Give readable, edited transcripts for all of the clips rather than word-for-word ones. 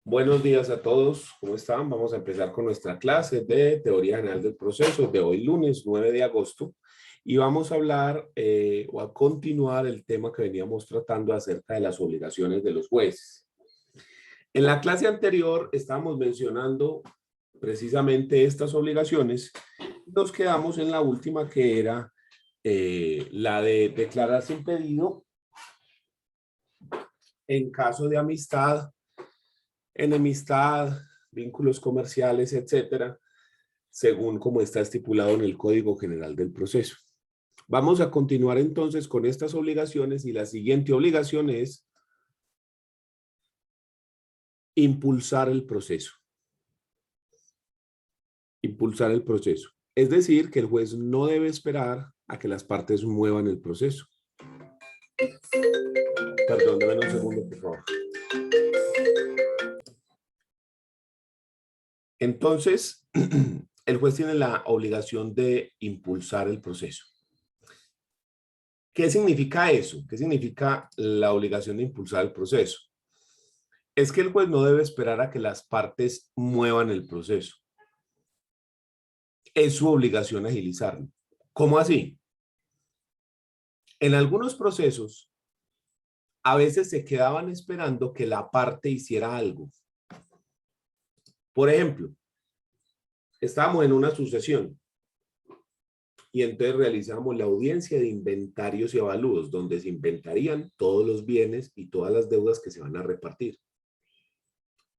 Buenos días a todos, ¿cómo están? Vamos a empezar con nuestra clase de Teoría General del Proceso de hoy lunes 9 de agosto y vamos a hablar o a continuar el tema que veníamos tratando acerca de las obligaciones de los jueces. En la clase anterior estábamos mencionando precisamente estas obligaciones. Nos quedamos en la última que era la de declararse impedido en caso de amistad, enemistad, vínculos comerciales, etcétera, según como está estipulado en el Código General del Proceso. Vamos a continuar entonces con estas obligaciones y la siguiente obligación es impulsar el proceso. Impulsar el proceso. Es decir, que el juez no debe esperar a que las partes muevan el proceso. Perdón, denme un segundo, por favor. Entonces, el juez tiene la obligación de impulsar el proceso. ¿Qué significa eso? ¿Qué significa la obligación de impulsar el proceso? Es que el juez no debe esperar a que las partes muevan el proceso. Es su obligación agilizarlo. ¿Cómo así? En algunos procesos, a veces se quedaban esperando que la parte hiciera algo. Por ejemplo, estábamos en una sucesión y entonces realizamos la audiencia de inventarios y avalúos, donde se inventarían todos los bienes y todas las deudas que se van a repartir.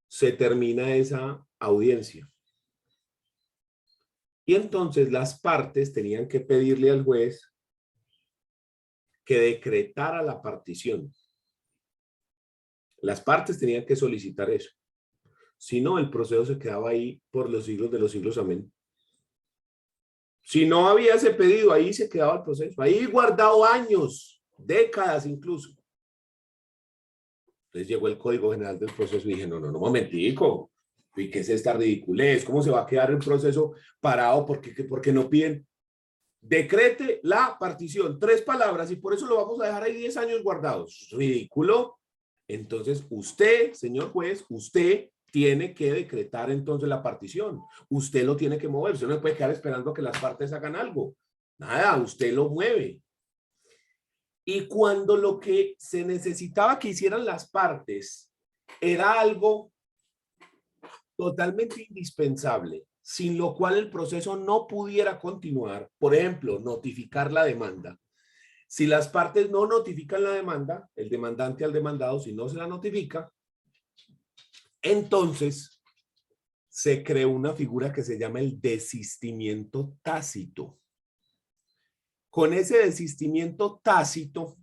Se termina esa audiencia. Y entonces las partes tenían que pedirle al juez que decretara la partición. Las partes tenían que solicitar eso. Si no, el proceso se quedaba ahí por los siglos de los siglos. Amén. Si no había ese pedido, ahí se quedaba el proceso. Ahí guardado años, décadas incluso. Entonces llegó el Código General del Proceso y dije, no, momentico. ¿Y qué es esta ridiculez? ¿Cómo se va a quedar el proceso parado? Porque no piden? Decrete la partición. 3 palabras y por eso lo vamos a dejar ahí 10 años guardados. Ridículo. Entonces usted, señor juez, usted tiene que decretar entonces la partición. Usted lo tiene que mover. Usted no puede quedar esperando a que las partes hagan algo. Nada, usted lo mueve. Y cuando lo que se necesitaba que hicieran las partes era algo totalmente indispensable, sin lo cual el proceso no pudiera continuar, por ejemplo, notificar la demanda. Si las partes no notifican la demanda, el demandante al demandado, si no se la notifica, entonces se creó una figura que se llama el desistimiento tácito. Con ese desistimiento tácito,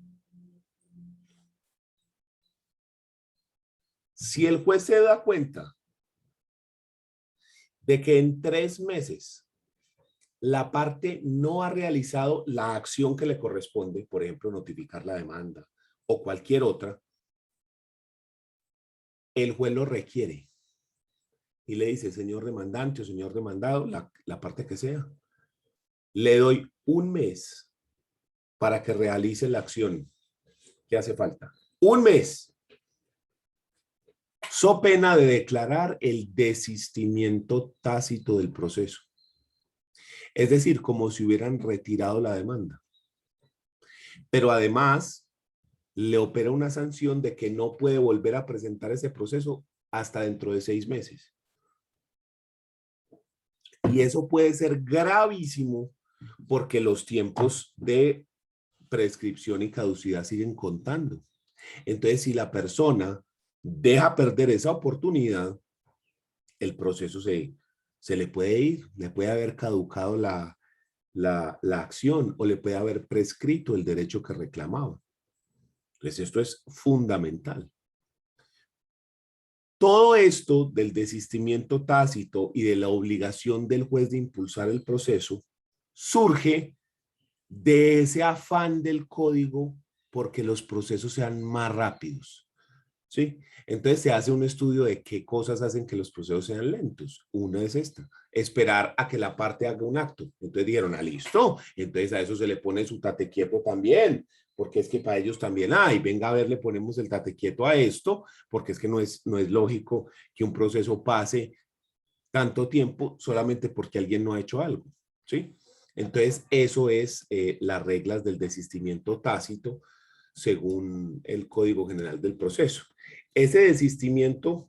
si el juez se da cuenta de que en 3 meses la parte no ha realizado la acción que le corresponde, por ejemplo, notificar la demanda o cualquier otra, el juez lo requiere y le dice, señor demandante o señor demandado, la parte que sea, le doy 1 mes para que realice la acción que hace falta. 1 mes. So pena de declarar el desistimiento tácito del proceso. Es decir, como si hubieran retirado la demanda. Pero además, le opera una sanción de que no puede volver a presentar ese proceso hasta dentro de 6 meses. Y eso puede ser gravísimo porque los tiempos de prescripción y caducidad siguen contando. Entonces, si la persona deja perder esa oportunidad, el proceso se le puede ir, le puede haber caducado la acción o le puede haber prescrito el derecho que reclamaba. Entonces, esto es fundamental. Todo esto del desistimiento tácito y de la obligación del juez de impulsar el proceso surge de ese afán del código porque los procesos sean más rápidos. ¿Sí? Entonces se hace un estudio de qué cosas hacen que los procesos sean lentos. Una es esta, esperar a que la parte haga un acto. Entonces dijeron, listo. Entonces a eso se le pone su tate quieto también. porque es que para ellos también hay, venga a ver, le ponemos el tate quieto a esto, porque es que no es lógico que un proceso pase tanto tiempo solamente porque alguien no ha hecho algo, ¿sí? Entonces, eso es las reglas del desistimiento tácito según el Código General del Proceso. Ese desistimiento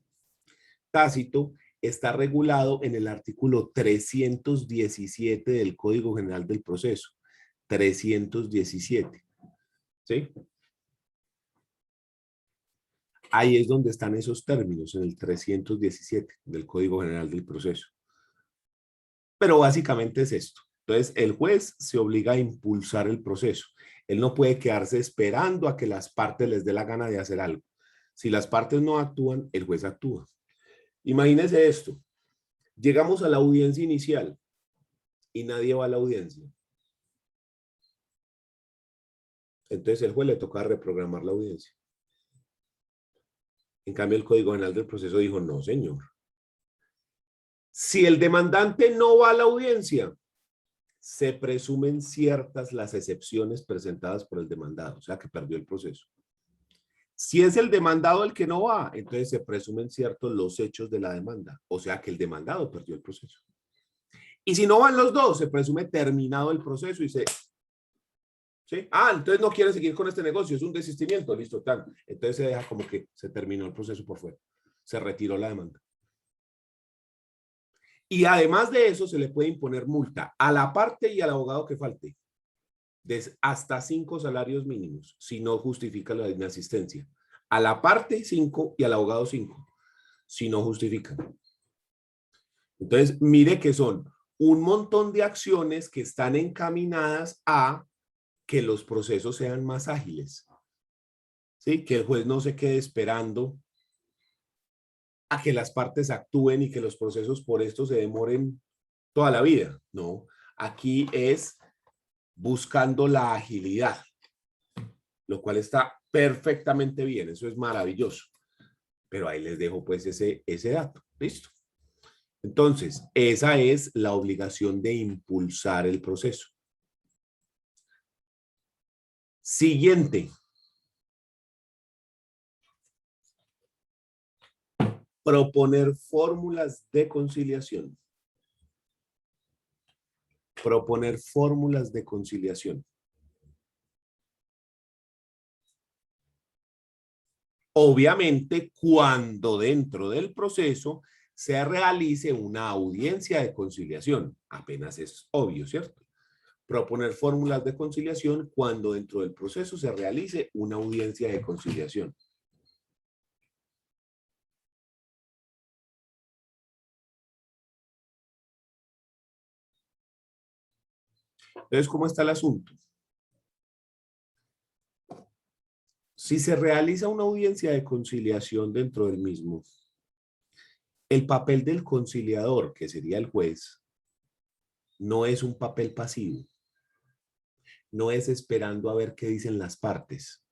tácito está regulado en el artículo 317 del Código General del Proceso. 317. ¿Sí? Ahí es donde están esos términos, en el 317 del Código General del Proceso. Pero básicamente es esto. Entonces, el juez se obliga a impulsar el proceso. Él no puede quedarse esperando a que las partes les dé la gana de hacer algo. Si las partes no actúan, el juez actúa. Imagínense esto. Llegamos a la audiencia inicial y nadie va a la audiencia. Entonces, el juez le toca reprogramar la audiencia. En cambio, el Código General del Proceso dijo, no, señor. Si el demandante no va a la audiencia, se presumen ciertas las excepciones presentadas por el demandado, o sea, que perdió el proceso. Si es el demandado el que no va, entonces se presumen ciertos los hechos de la demanda, o sea, que el demandado perdió el proceso. Y si no van los dos, se presume terminado el proceso y se... ¿Sí? Ah, entonces no quiere seguir con este negocio, es un desistimiento, listo, tal. Entonces se deja como que se terminó el proceso por fuera, se retiró la demanda. Y además de eso, se le puede imponer multa a la parte y al abogado que falte, de hasta 5 salarios mínimos, si no justifica la inasistencia. A la parte 5 y al abogado 5, si no justifican. Entonces, mire que son un montón de acciones que están encaminadas a que los procesos sean más ágiles. ¿Sí? Que el juez no se quede esperando a que las partes actúen y que los procesos por esto se demoren toda la vida. No, aquí es buscando la agilidad, lo cual está perfectamente bien, eso es maravilloso. Pero ahí les dejo pues ese dato, ¿listo? Entonces, esa es la obligación de impulsar el proceso. Siguiente. Proponer fórmulas de conciliación. Proponer fórmulas de conciliación. Obviamente, cuando dentro del proceso se realice una audiencia de conciliación. Apenas es obvio, ¿cierto? Proponer fórmulas de conciliación cuando dentro del proceso se realice una audiencia de conciliación. Entonces, ¿cómo está el asunto? Si se realiza una audiencia de conciliación dentro del mismo, el papel del conciliador, que sería el juez, no es un papel pasivo. No es esperando a ver qué dicen las partes.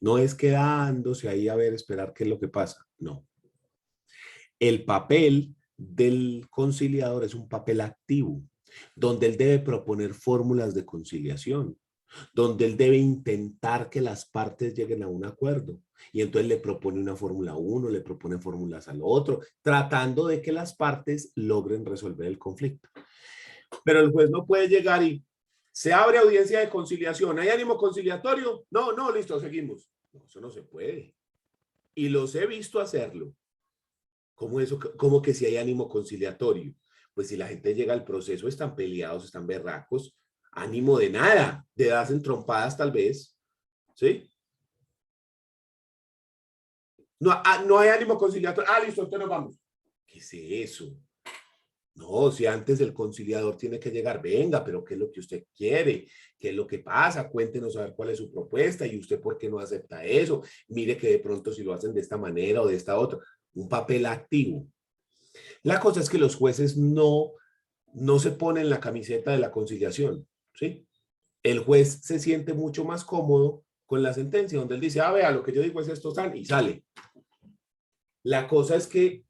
No es quedándose ahí a ver, esperar qué es lo que pasa. No. El papel del conciliador es un papel activo, donde él debe proponer fórmulas de conciliación, donde él debe intentar que las partes lleguen a un acuerdo. Y entonces le propone una fórmula a uno, le propone fórmulas al otro, tratando de que las partes logren resolver el conflicto. Pero el juez no puede llegar y se abre audiencia de conciliación. ¿Hay ánimo conciliatorio? No, no, listo, seguimos. No, eso no se puede. Y los he visto hacerlo. ¿Cómo eso? ¿Cómo que si hay ánimo conciliatorio? Pues si la gente llega al proceso, están peleados, están berracos, ánimo de nada, de darse en trompadas tal vez, ¿sí? No, no hay ánimo conciliatorio. Ah, listo, entonces nos vamos. ¿Qué es eso? No, si antes el conciliador tiene que llegar, venga, pero ¿qué es lo que usted quiere? ¿Qué es lo que pasa? Cuéntenos a ver cuál es su propuesta y usted por qué no acepta eso. Mire que de pronto si lo hacen de esta manera o de esta otra, un papel activo. La cosa es que los jueces no se ponen la camiseta de la conciliación, ¿sí? El juez se siente mucho más cómodo con la sentencia, donde él dice, ah, vea, lo que yo digo es esto, y sale. La cosa es que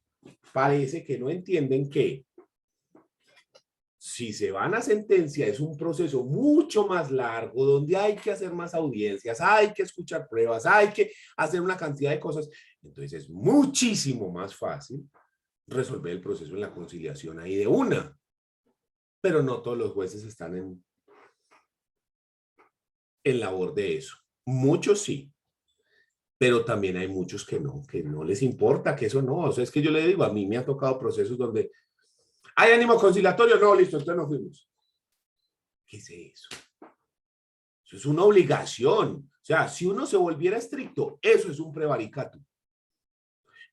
parece que no entienden que Si se van a sentencia, es un proceso mucho más largo, donde hay que hacer más audiencias, hay que escuchar pruebas, hay que hacer una cantidad de cosas. Entonces es muchísimo más fácil resolver el proceso en la conciliación ahí de una. Pero no todos los jueces están en labor de eso. Muchos sí, pero también hay muchos que no les importa, que eso no. O sea, es que yo le digo, a mí me ha tocado procesos donde hay ánimo conciliatorio, no, listo, entonces no fuimos. ¿Qué es eso? Eso es una obligación. O sea, si uno se volviera estricto, eso es un prevaricato.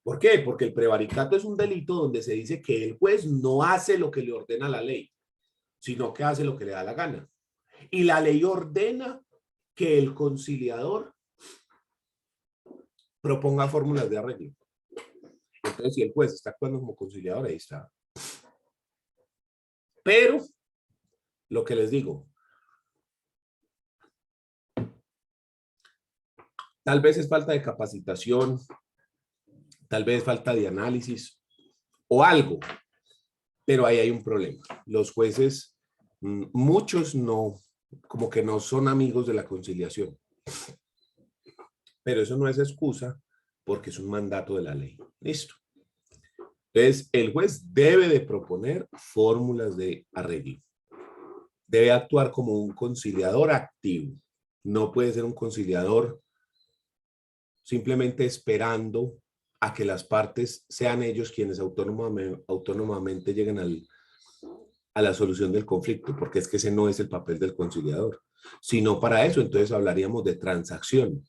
¿Por qué? Porque el prevaricato es un delito donde se dice que el juez no hace lo que le ordena la ley, sino que hace lo que le da la gana. Y la ley ordena que el conciliador proponga fórmulas de arreglo. Entonces, si el juez está actuando como conciliador, ahí está. Pero, lo que les digo, tal vez es falta de capacitación, tal vez falta de análisis o algo, pero ahí hay un problema. Los jueces, muchos no, como que no son amigos de la conciliación. Pero eso no es excusa porque es un mandato de la ley. Listo. Entonces, el juez debe de proponer fórmulas de arreglo. Debe actuar como un conciliador activo. No puede ser un conciliador simplemente esperando a que las partes sean ellos quienes autónomamente lleguen a la solución del conflicto, porque es que ese no es el papel del conciliador. Sino para eso, entonces hablaríamos de transacción,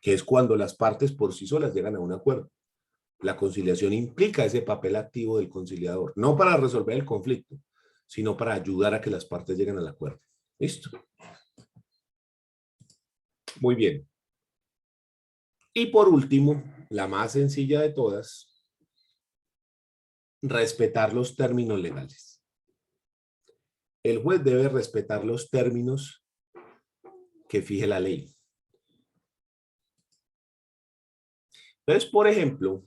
que es cuando las partes por sí solas llegan a un acuerdo. La conciliación implica ese papel activo del conciliador, no para resolver el conflicto, sino para ayudar a que las partes lleguen al acuerdo. ¿Listo? Muy bien. Y por último, la más sencilla de todas, respetar los términos legales. El juez debe respetar los términos que fije la ley. Entonces, por ejemplo,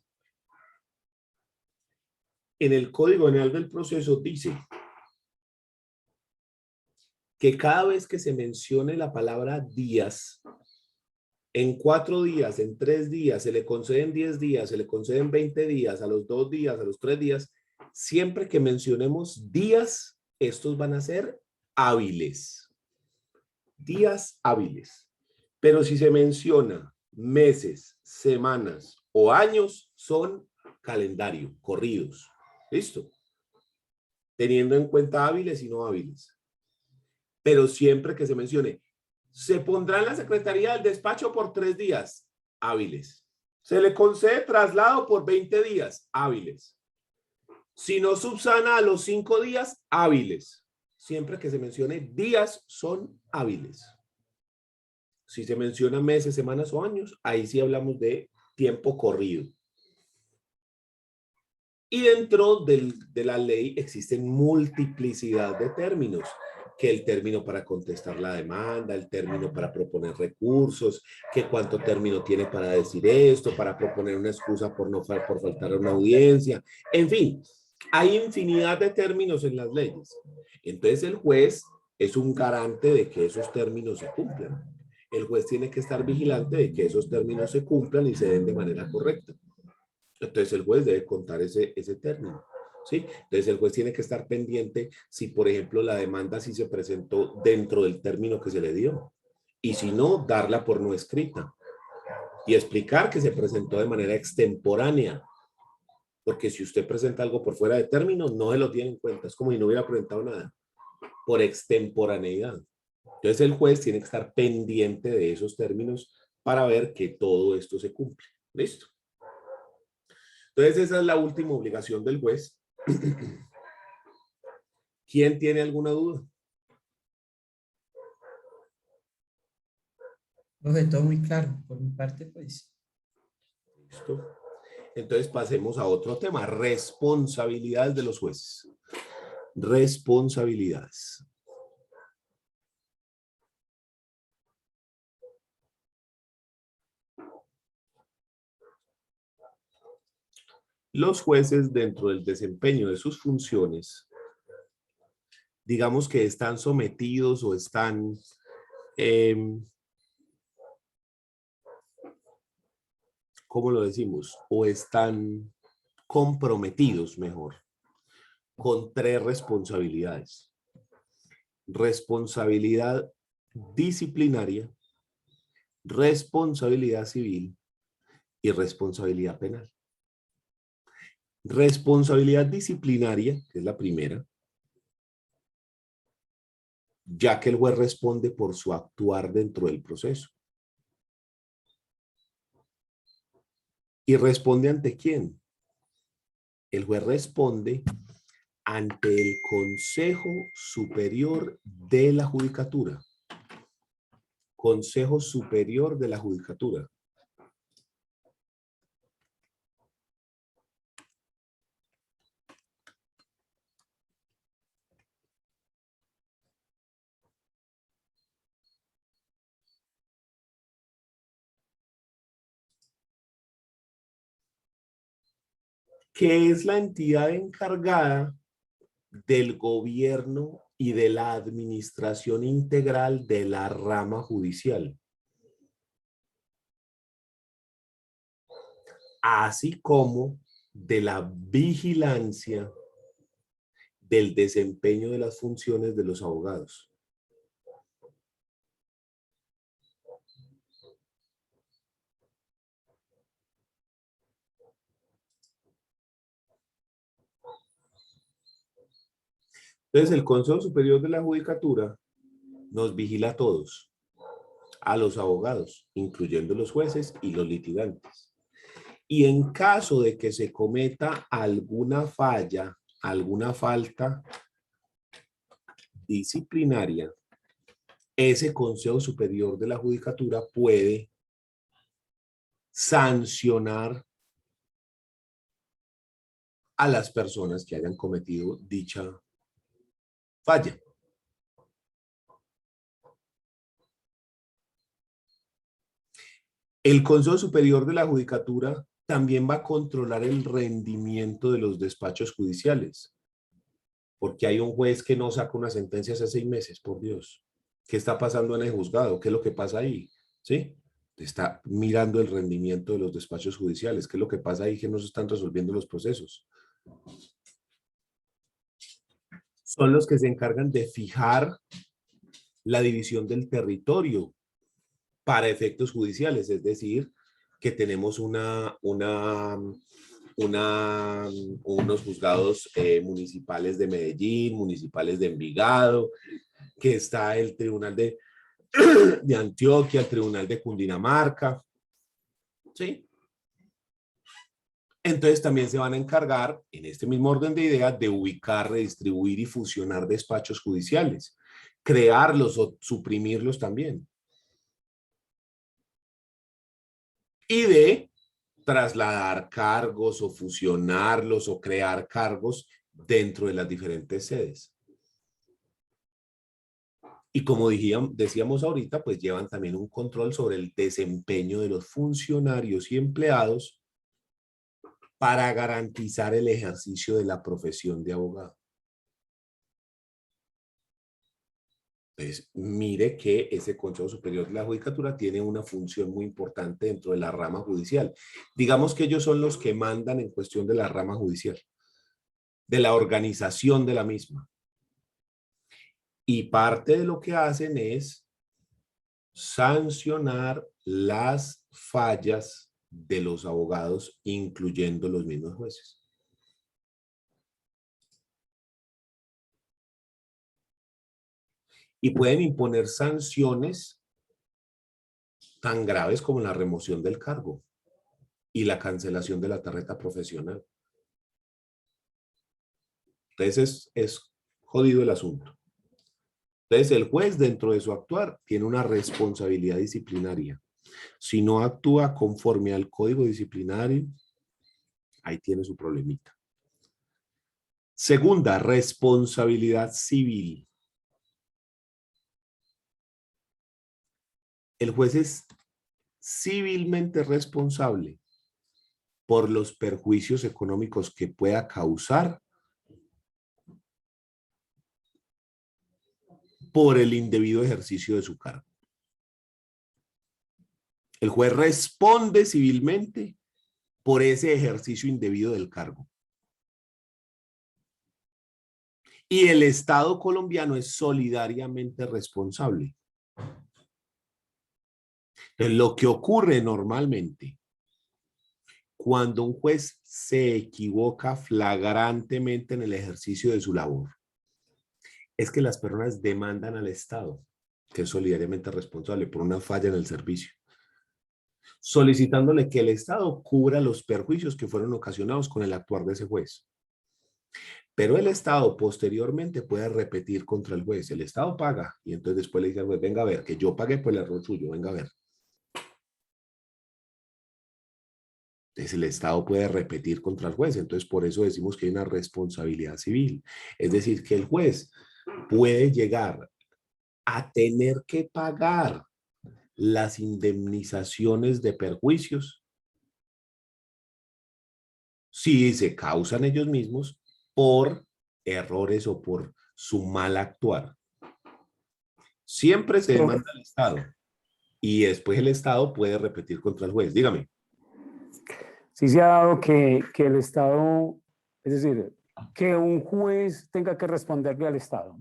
en el Código Penal del Proceso dice que cada vez que se mencione la palabra días, en 4 días, en 3 días, se le conceden 10 días, se le conceden 20 días, a los 2 días, a los 3 días, siempre que mencionemos días, estos van a ser hábiles. Días hábiles. Pero si se menciona meses, semanas o años, son calendario, corridos. ¿Listo? Teniendo en cuenta hábiles y no hábiles. Pero siempre que se mencione, se pondrá en la Secretaría del Despacho por 3 días, hábiles. Se le concede traslado por 20 días, hábiles. Si no subsana a los 5 días, hábiles. Siempre que se mencione días, son hábiles. Si se menciona meses, semanas o años, ahí sí hablamos de tiempo corrido. Y dentro de la ley existen multiplicidad de términos, que el término para contestar la demanda, el término para proponer recursos, que cuánto término tiene para decir esto, para proponer una excusa por faltar a una audiencia, en fin, hay infinidad de términos en las leyes. Entonces el juez es un garante de que esos términos se cumplan. El juez tiene que estar vigilante de que esos términos se cumplan y se den de manera correcta. Entonces el juez debe contar ese término. ¿Sí? Entonces el juez tiene que estar pendiente si, por ejemplo, la demanda sí se presentó dentro del término que se le dio. Y si no, darla por no escrita. Y explicar que se presentó de manera extemporánea. Porque si usted presenta algo por fuera de término, no se lo tiene en cuenta. Es como si no hubiera presentado nada. Por extemporaneidad. Entonces el juez tiene que estar pendiente de esos términos para ver que todo esto se cumple. ¿Listo? Entonces esa es la última obligación del juez. ¿Quién tiene alguna duda? Todo muy claro. Por mi parte, pues. ¿Listo? Entonces pasemos a otro tema, responsabilidades de los jueces. Responsabilidades. Los jueces, dentro del desempeño de sus funciones, digamos que están sometidos o están, ¿cómo lo decimos? O están comprometidos, mejor, con tres responsabilidades. Responsabilidad disciplinaria, responsabilidad civil y responsabilidad penal. Responsabilidad disciplinaria, que es la primera, ya que el juez responde por su actuar dentro del proceso. ¿Y responde ante quién? El juez responde ante el Consejo Superior de la Judicatura. Consejo Superior de la Judicatura. Que es la entidad encargada del gobierno y de la administración integral de la rama judicial, así como de la vigilancia del desempeño de las funciones de los abogados. Entonces, el Consejo Superior de la Judicatura nos vigila a todos, a los abogados, incluyendo los jueces y los litigantes. Y en caso de que se cometa alguna falla, alguna falta disciplinaria, ese Consejo Superior de la Judicatura puede sancionar a las personas que hayan cometido dicha falla. El Consejo Superior de la Judicatura también va a controlar el rendimiento de los despachos judiciales, porque hay un juez que no saca una sentencia hace 6 meses, por Dios. ¿Qué está pasando en el juzgado? ¿Qué es lo que pasa ahí? ¿Sí? Está mirando el rendimiento de los despachos judiciales. ¿Qué es lo que pasa ahí? Que no se están resolviendo los procesos. Son los que se encargan de fijar la división del territorio para efectos judiciales, es decir, que tenemos unos juzgados municipales de Medellín, municipales de Envigado, que está el tribunal de Antioquia, el tribunal de Cundinamarca, ¿sí? Entonces también se van a encargar, en este mismo orden de ideas, de ubicar, redistribuir y fusionar despachos judiciales, crearlos o suprimirlos también. Y de trasladar cargos o fusionarlos o crear cargos dentro de las diferentes sedes. Y como decíamos ahorita, pues llevan también un control sobre el desempeño de los funcionarios y empleados para garantizar el ejercicio de la profesión de abogado. Entonces, mire que ese Consejo Superior de la Judicatura tiene una función muy importante dentro de la rama judicial. Digamos que ellos son los que mandan en cuestión de la rama judicial, de la organización de la misma. Y parte de lo que hacen es sancionar las fallas de los abogados, incluyendo los mismos jueces. Y pueden imponer sanciones tan graves como la remoción del cargo y la cancelación de la tarjeta profesional. Entonces es jodido el asunto. Entonces el juez, dentro de su actuar, tiene una responsabilidad disciplinaria. Si no actúa conforme al código disciplinario, ahí tiene su problemita. Segunda, responsabilidad civil. El juez es civilmente responsable por los perjuicios económicos que pueda causar por el indebido ejercicio de su cargo. El juez responde civilmente por ese ejercicio indebido del cargo. Y el Estado colombiano es solidariamente responsable. Entonces, lo que ocurre normalmente cuando un juez se equivoca flagrantemente en el ejercicio de su labor es que las personas demandan al Estado, que es solidariamente responsable por una falla en el servicio, solicitándole que el Estado cubra los perjuicios que fueron ocasionados con el actuar de ese juez. Pero el Estado posteriormente puede repetir contra el juez. El Estado paga y entonces después le dice al juez, venga a ver, que yo pagué por el error suyo, venga a ver. Entonces el Estado puede repetir contra el juez. Entonces por eso decimos que hay una responsabilidad civil. Es decir, que el juez puede llegar a tener que pagar las indemnizaciones de perjuicios si se causan ellos mismos por errores o por su mal actuar. Siempre se demanda al Estado y después el Estado puede repetir contra el juez. Dígame. Sí se ha dado que el Estado, es decir, que un juez tenga que responderle al Estado.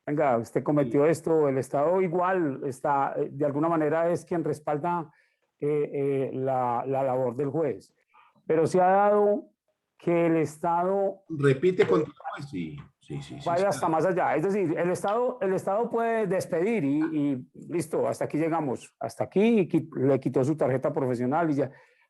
Venga, usted cometió esto, el Estado igual está, de alguna manera es quien respalda la labor del juez. Pero se ha dado que el Estado Repite contra el juez, sí. Vaya hasta más allá. Es decir, el Estado puede despedir y listo, hasta aquí llegamos. Hasta aquí le quitó su tarjeta profesional y ya.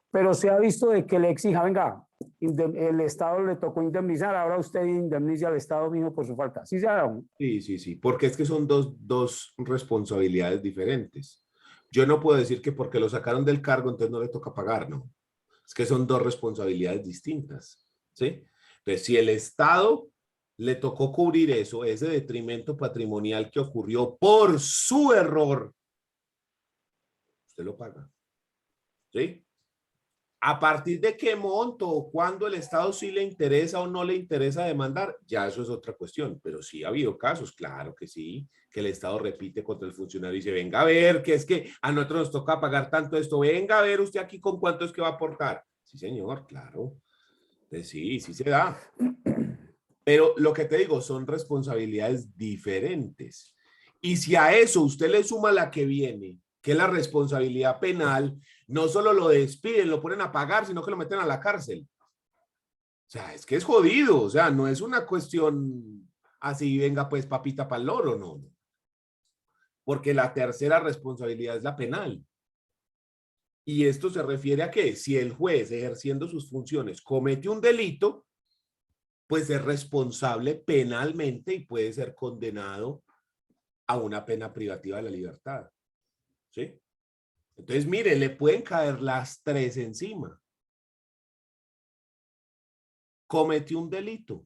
Pero se ha visto de que le exija, venga, el Estado le tocó indemnizar, ahora usted indemnice al Estado mismo por su falta. ¿Sí se ha dado? Sí, porque es que son dos responsabilidades diferentes. Yo no puedo decir que porque lo sacaron del cargo entonces no le toca pagar, no. Es que son dos responsabilidades distintas, ¿sí? Entonces, si el Estado le tocó cubrir eso, ese detrimento patrimonial que ocurrió por su error, usted lo paga, ¿sí? A partir de qué monto o cuándo el Estado sí le interesa o no le interesa demandar, ya eso es otra cuestión, pero sí ha habido casos, claro que sí, que el Estado repite contra el funcionario y dice, venga a ver, que es que a nosotros nos toca pagar tanto esto, venga a ver usted aquí con cuánto es que va a aportar. Sí, señor, claro. Entonces, sí se da. Pero lo que te digo, son responsabilidades diferentes. Y si a eso usted le suma la que viene, que es la responsabilidad penal, no solo lo despiden, lo ponen a pagar, sino que lo meten a la cárcel. O sea, es que es jodido. O sea, no es una cuestión así, venga pues papita para el loro, no. Porque la tercera responsabilidad es la penal. Y esto se refiere a que si el juez ejerciendo sus funciones comete un delito, pues es responsable penalmente y puede ser condenado a una pena privativa de la libertad. ¿Sí? Entonces, mire, le pueden caer las tres encima. Cometió un delito,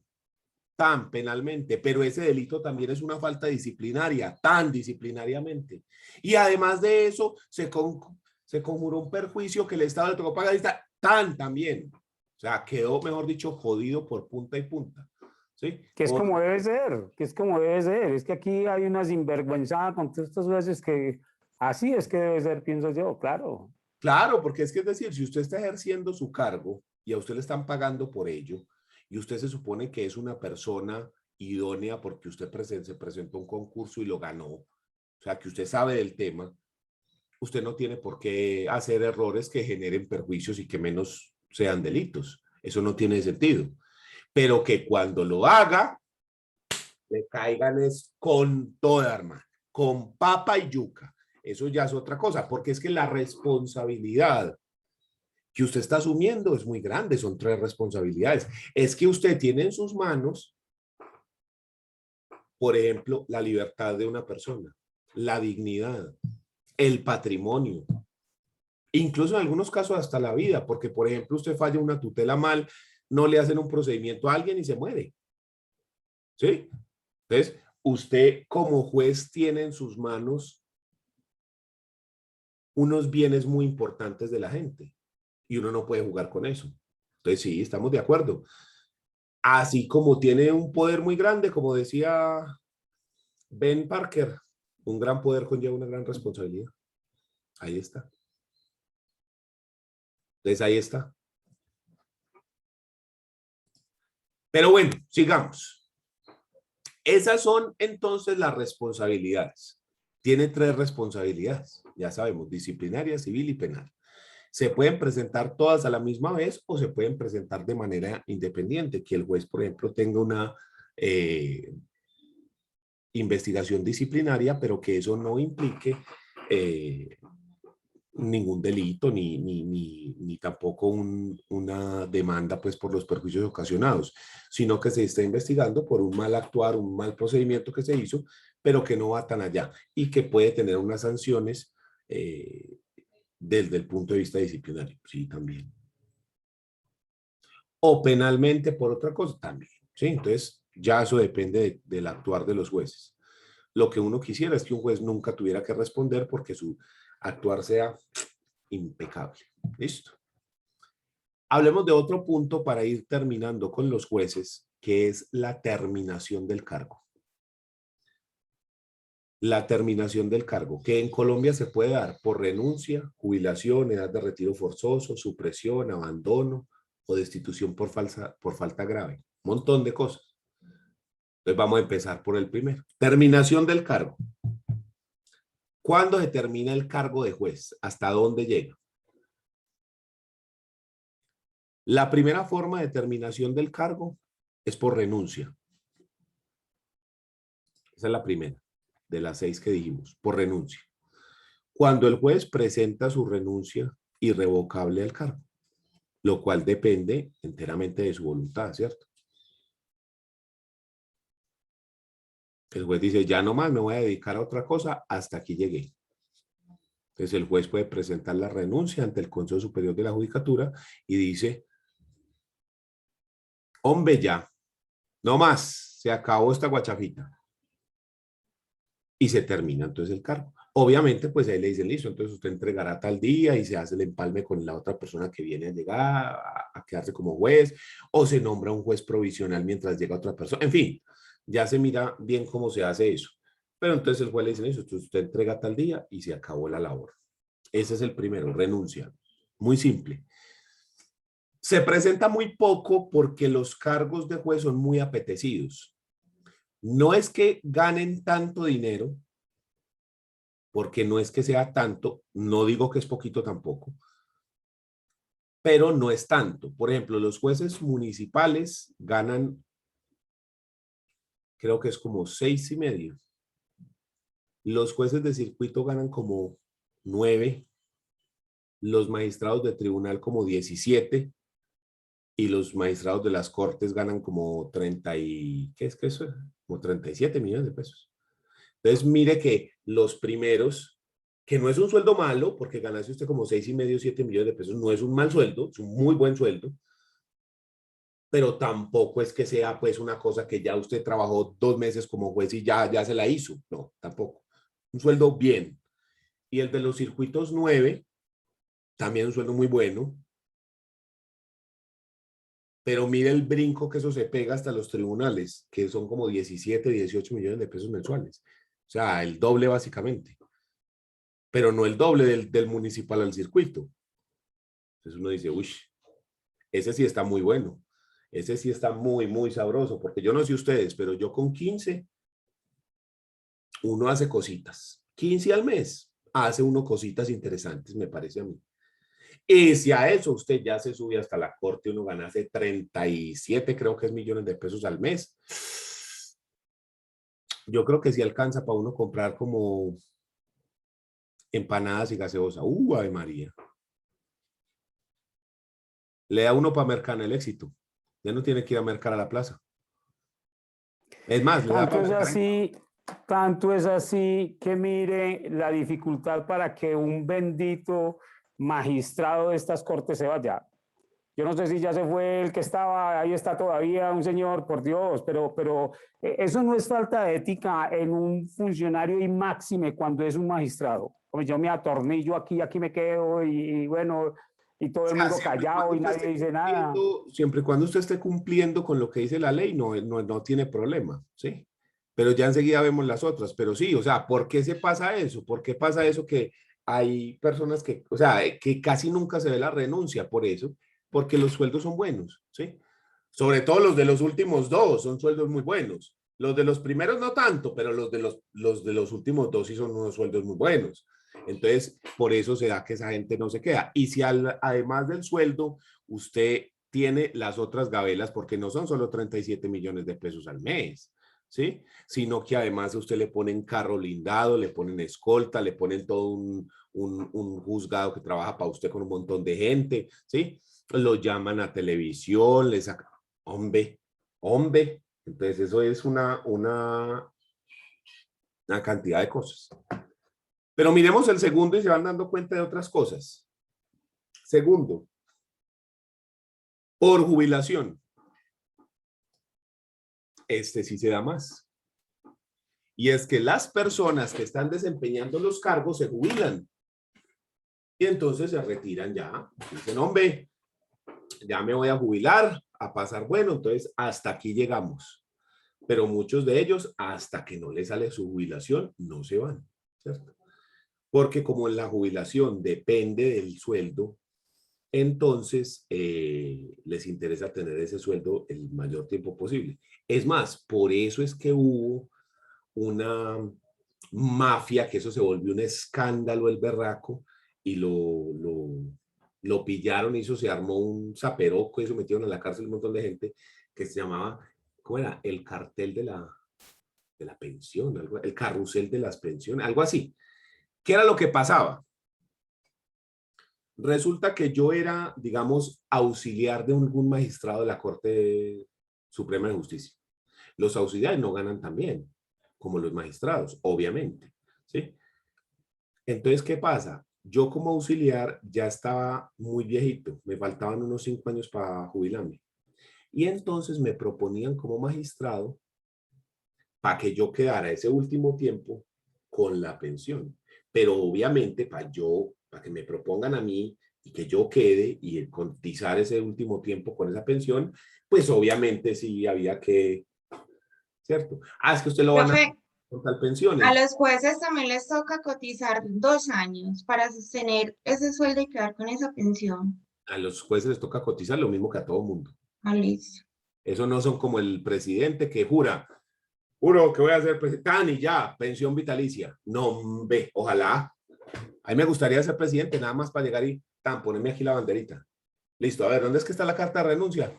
tan penalmente, pero ese delito también es una falta disciplinaria, tan disciplinariamente. Y además de eso, se conjuró un perjuicio que el Estado le tocó pagar, tan también. O sea, quedó, mejor dicho, jodido por punta y punta. ¿Sí? Que es como debe ser, que es como debe ser. Es que aquí hay una sinvergüenzada con todas estas veces que así es que debe ser, pienso yo, claro. Claro, porque es decir, si usted está ejerciendo su cargo y a usted le están pagando por ello, y usted se supone que es una persona idónea porque usted se presentó a un concurso y lo ganó, o sea, que usted sabe del tema, usted no tiene por qué hacer errores que generen perjuicios y que menos sean delitos. Eso no tiene sentido. Pero que cuando lo haga, le caigan es con toda, hermano, con papa y yuca. Eso ya es otra cosa, porque es que la responsabilidad que usted está asumiendo es muy grande, son tres responsabilidades. Es que usted tiene en sus manos, por ejemplo, la libertad de una persona, la dignidad, el patrimonio, incluso en algunos casos hasta la vida, porque por ejemplo usted falla una tutela mal, no le hacen un procedimiento a alguien y se muere. ¿Sí? Entonces, usted como juez tiene en sus manos unos bienes muy importantes de la gente y uno no puede jugar con eso. Entonces, sí, estamos de acuerdo. Así como tiene un poder muy grande, como decía Ben Parker, un gran poder conlleva una gran responsabilidad. Ahí está. Entonces ahí está. Pero bueno, sigamos. Esas son entonces las responsabilidades. Tiene 3 responsabilidades, ya sabemos, disciplinaria, civil y penal. Se pueden presentar todas a la misma vez o se pueden presentar de manera independiente, que el juez, por ejemplo, tenga una investigación disciplinaria, pero que eso no implique ningún delito ni tampoco una demanda pues por los perjuicios ocasionados, sino que se está investigando por un mal actuar, un mal procedimiento que se hizo, pero que no va tan allá y que puede tener unas sanciones desde el punto de vista disciplinario, sí, también. O penalmente por otra cosa, también, sí, entonces ya eso depende del actuar de los jueces. Lo que uno quisiera es que un juez nunca tuviera que responder porque su actuar sea impecable. Listo. Hablemos de otro punto para ir terminando con los jueces, que es la terminación del cargo. La terminación del cargo, que en Colombia se puede dar por renuncia, jubilación, edad de retiro forzoso, supresión, abandono o destitución por falta grave. Un montón de cosas. Entonces vamos a empezar por el primero. Terminación del cargo. ¿Cuándo se termina el cargo de juez? ¿Hasta dónde llega? La primera forma de terminación del cargo es por renuncia. Esa es la primera de las 6 que dijimos, por renuncia. Cuando el juez presenta su renuncia irrevocable al cargo, lo cual depende enteramente de su voluntad, ¿cierto? El juez dice, ya no más, me voy a dedicar a otra cosa, hasta aquí llegué. Entonces el juez puede presentar la renuncia ante el Consejo Superior de la Judicatura y dice, hombre, ya, no más, se acabó esta guachafita. Y se termina entonces el cargo. Obviamente, pues ahí le dicen, listo, entonces usted entregará tal día y se hace el empalme con la otra persona que viene a llegar, a quedarse como juez, o se nombra un juez provisional mientras llega otra persona. En fin, ya se mira bien cómo se hace eso. Pero entonces el juez le dice, listo, entonces usted entrega tal día y se acabó la labor. Ese es el primero, renuncia. Muy simple. Se presenta muy poco porque los cargos de juez son muy apetecidos. No es que ganen tanto dinero, porque no es que sea tanto, no digo que es poquito tampoco, pero no es tanto. Por ejemplo, los jueces municipales ganan, creo que es como 6,5. Los jueces de circuito ganan como 9, los magistrados de tribunal como 17 y los magistrados de las cortes ganan como 30 y, ¿qué es que eso? Como 37 millones de pesos. Entonces, mire que los primeros, que no es un sueldo malo, porque ganase usted como 6,5, 7 millones de pesos, no es un mal sueldo, es un muy buen sueldo, pero tampoco es que sea pues una cosa que ya usted trabajó 2 meses como juez y ya se la hizo, no, tampoco. Un sueldo bien. Y el de los circuitos 9, también un sueldo muy bueno, pero mire el brinco que eso se pega hasta los tribunales, que son como 17, 18 millones de pesos mensuales. O sea, el doble básicamente. Pero no el doble del municipal al circuito. Entonces uno dice, uy, ese sí está muy bueno. Ese sí está muy, muy sabroso, porque yo no sé ustedes, pero yo con 15, uno hace cositas. 15 al mes, hace uno cositas interesantes, me parece a mí. Y si a eso usted ya se sube hasta la corte, uno ganase 37, creo que es millones de pesos al mes. Yo creo que sí alcanza para uno comprar como empanadas y gaseosa. Ave María. Le da uno para mercar el éxito. Ya no tiene que ir a mercar a la plaza. Es más, le da Tanto para es mercar. así, tanto es así que mire la dificultad para que un bendito magistrado de estas cortes se vaya. Yo no sé si ya se fue el que estaba, ahí está todavía un señor, por Dios, pero eso no es falta de ética en un funcionario y máxime cuando es un magistrado. Como yo me atornillo aquí, aquí me quedo y bueno, y todo el mundo callado y nadie dice nada. Siempre y cuando usted esté cumpliendo con lo que dice la ley, no tiene problema, ¿sí? pero ya enseguida vemos las otras. Pero sí, o sea, ¿por qué se pasa eso? ¿Por qué pasa eso que hay personas que, o sea, que casi nunca se ve la renuncia por eso? Porque los sueldos son buenos, ¿sí? Sobre todo los de los últimos dos son sueldos muy buenos. Los de los primeros no tanto, pero los de los últimos dos sí son unos sueldos muy buenos. Entonces, por eso se da que esa gente no se queda. Y si además del sueldo, usted tiene las otras gabelas, porque no son solo 37 millones de pesos al mes, ¿sí? Sino que además a usted le ponen carro blindado, le ponen escolta, le ponen todo un juzgado que trabaja para usted con un montón de gente, ¿sí? Lo llaman a televisión, le sacan, hombre, hombre. Entonces eso es una cantidad de cosas. Pero miremos el segundo y se van dando cuenta de otras cosas. Segundo, por jubilación. Este sí se da más. Y es que las personas que están desempeñando los cargos se jubilan. Y entonces se retiran ya. Dicen, hombre, ya me voy a jubilar, a pasar bueno. Entonces, hasta aquí llegamos. Pero muchos de ellos, hasta que no les sale su jubilación, no se van, ¿cierto? Porque como en la jubilación depende del sueldo, entonces les interesa tener ese sueldo el mayor tiempo posible. Es más, por eso es que hubo una mafia, que eso se volvió un escándalo el berraco, y lo pillaron y eso se armó un zaperoco, y eso metieron a la cárcel un montón de gente, que se llamaba, ¿cómo era? El cartel de la pensión, el carrusel de las pensiones, algo así. ¿Qué era lo que pasaba? Resulta que yo era, digamos, auxiliar de algún magistrado de la Corte Suprema de Justicia. Los auxiliares no ganan tan bien como los magistrados, obviamente, ¿sí? Entonces, ¿qué pasa? Yo como auxiliar ya estaba muy viejito, me faltaban unos 5 años para jubilarme. Y entonces me proponían como magistrado para que yo quedara ese último tiempo con la pensión. Pero obviamente para que me propongan a mí y que yo quede y cotizar ese último tiempo con esa pensión, pues obviamente sí había que, ¿cierto? Ah, es que usted lo van a Profe, con tal pensión. a los jueces también les toca cotizar 2 años para sostener ese sueldo y quedar con esa pensión. A los jueces les toca cotizar lo mismo que a todo mundo. Ah, listo. Eso no son como el presidente que juro que voy a ser presidente, y ya, pensión vitalicia. No, ve, ojalá. A mí me gustaría ser presidente, nada más para llegar y ponerme aquí la banderita. Listo, a ver, ¿dónde es que está la carta de renuncia?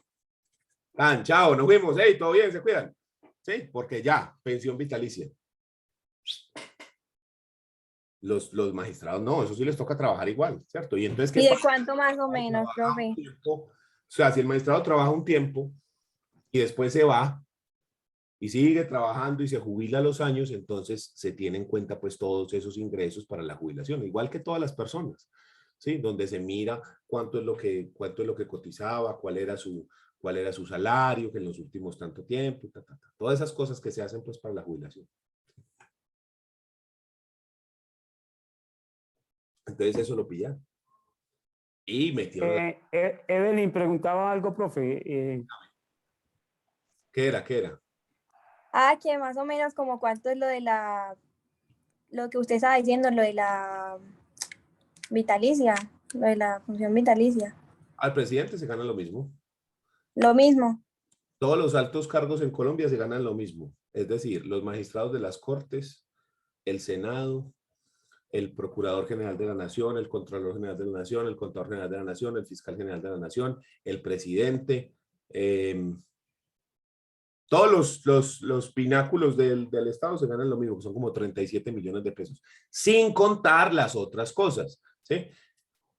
Chao, nos fuimos, hey, todo bien, se cuidan. Sí, porque ya, pensión vitalicia. Los magistrados no, eso sí les toca trabajar igual, ¿cierto? Y entonces, ¿qué ¿Y de pasa? cuánto más o menos, Trabaja un profe? tiempo, o sea, si el magistrado trabaja un tiempo y después se va y sigue trabajando y se jubila a los años, entonces se tiene en cuenta pues todos esos ingresos para la jubilación, igual que todas las personas, ¿sí? Donde se mira cuánto es lo que cotizaba, cuál era su salario, que en los últimos tanto tiempo, todas esas cosas que se hacen pues para la jubilación. Entonces eso lo pillan. Y metieron... Evelyn preguntaba algo, profe. ¿Qué era? Ah, que más o menos como cuánto es lo que usted estaba diciendo, lo de la vitalicia, lo de la función vitalicia. Al presidente se gana lo mismo. Lo mismo. Todos los altos cargos en Colombia se ganan lo mismo. Es decir, los magistrados de las Cortes, el Senado, el Procurador General de la Nación, el Contralor General de la Nación, el Contador General de la Nación, el Fiscal General de la Nación, el Presidente, todos los pináculos del Estado se ganan lo mismo, que son como 37 millones de pesos, sin contar las otras cosas, ¿sí?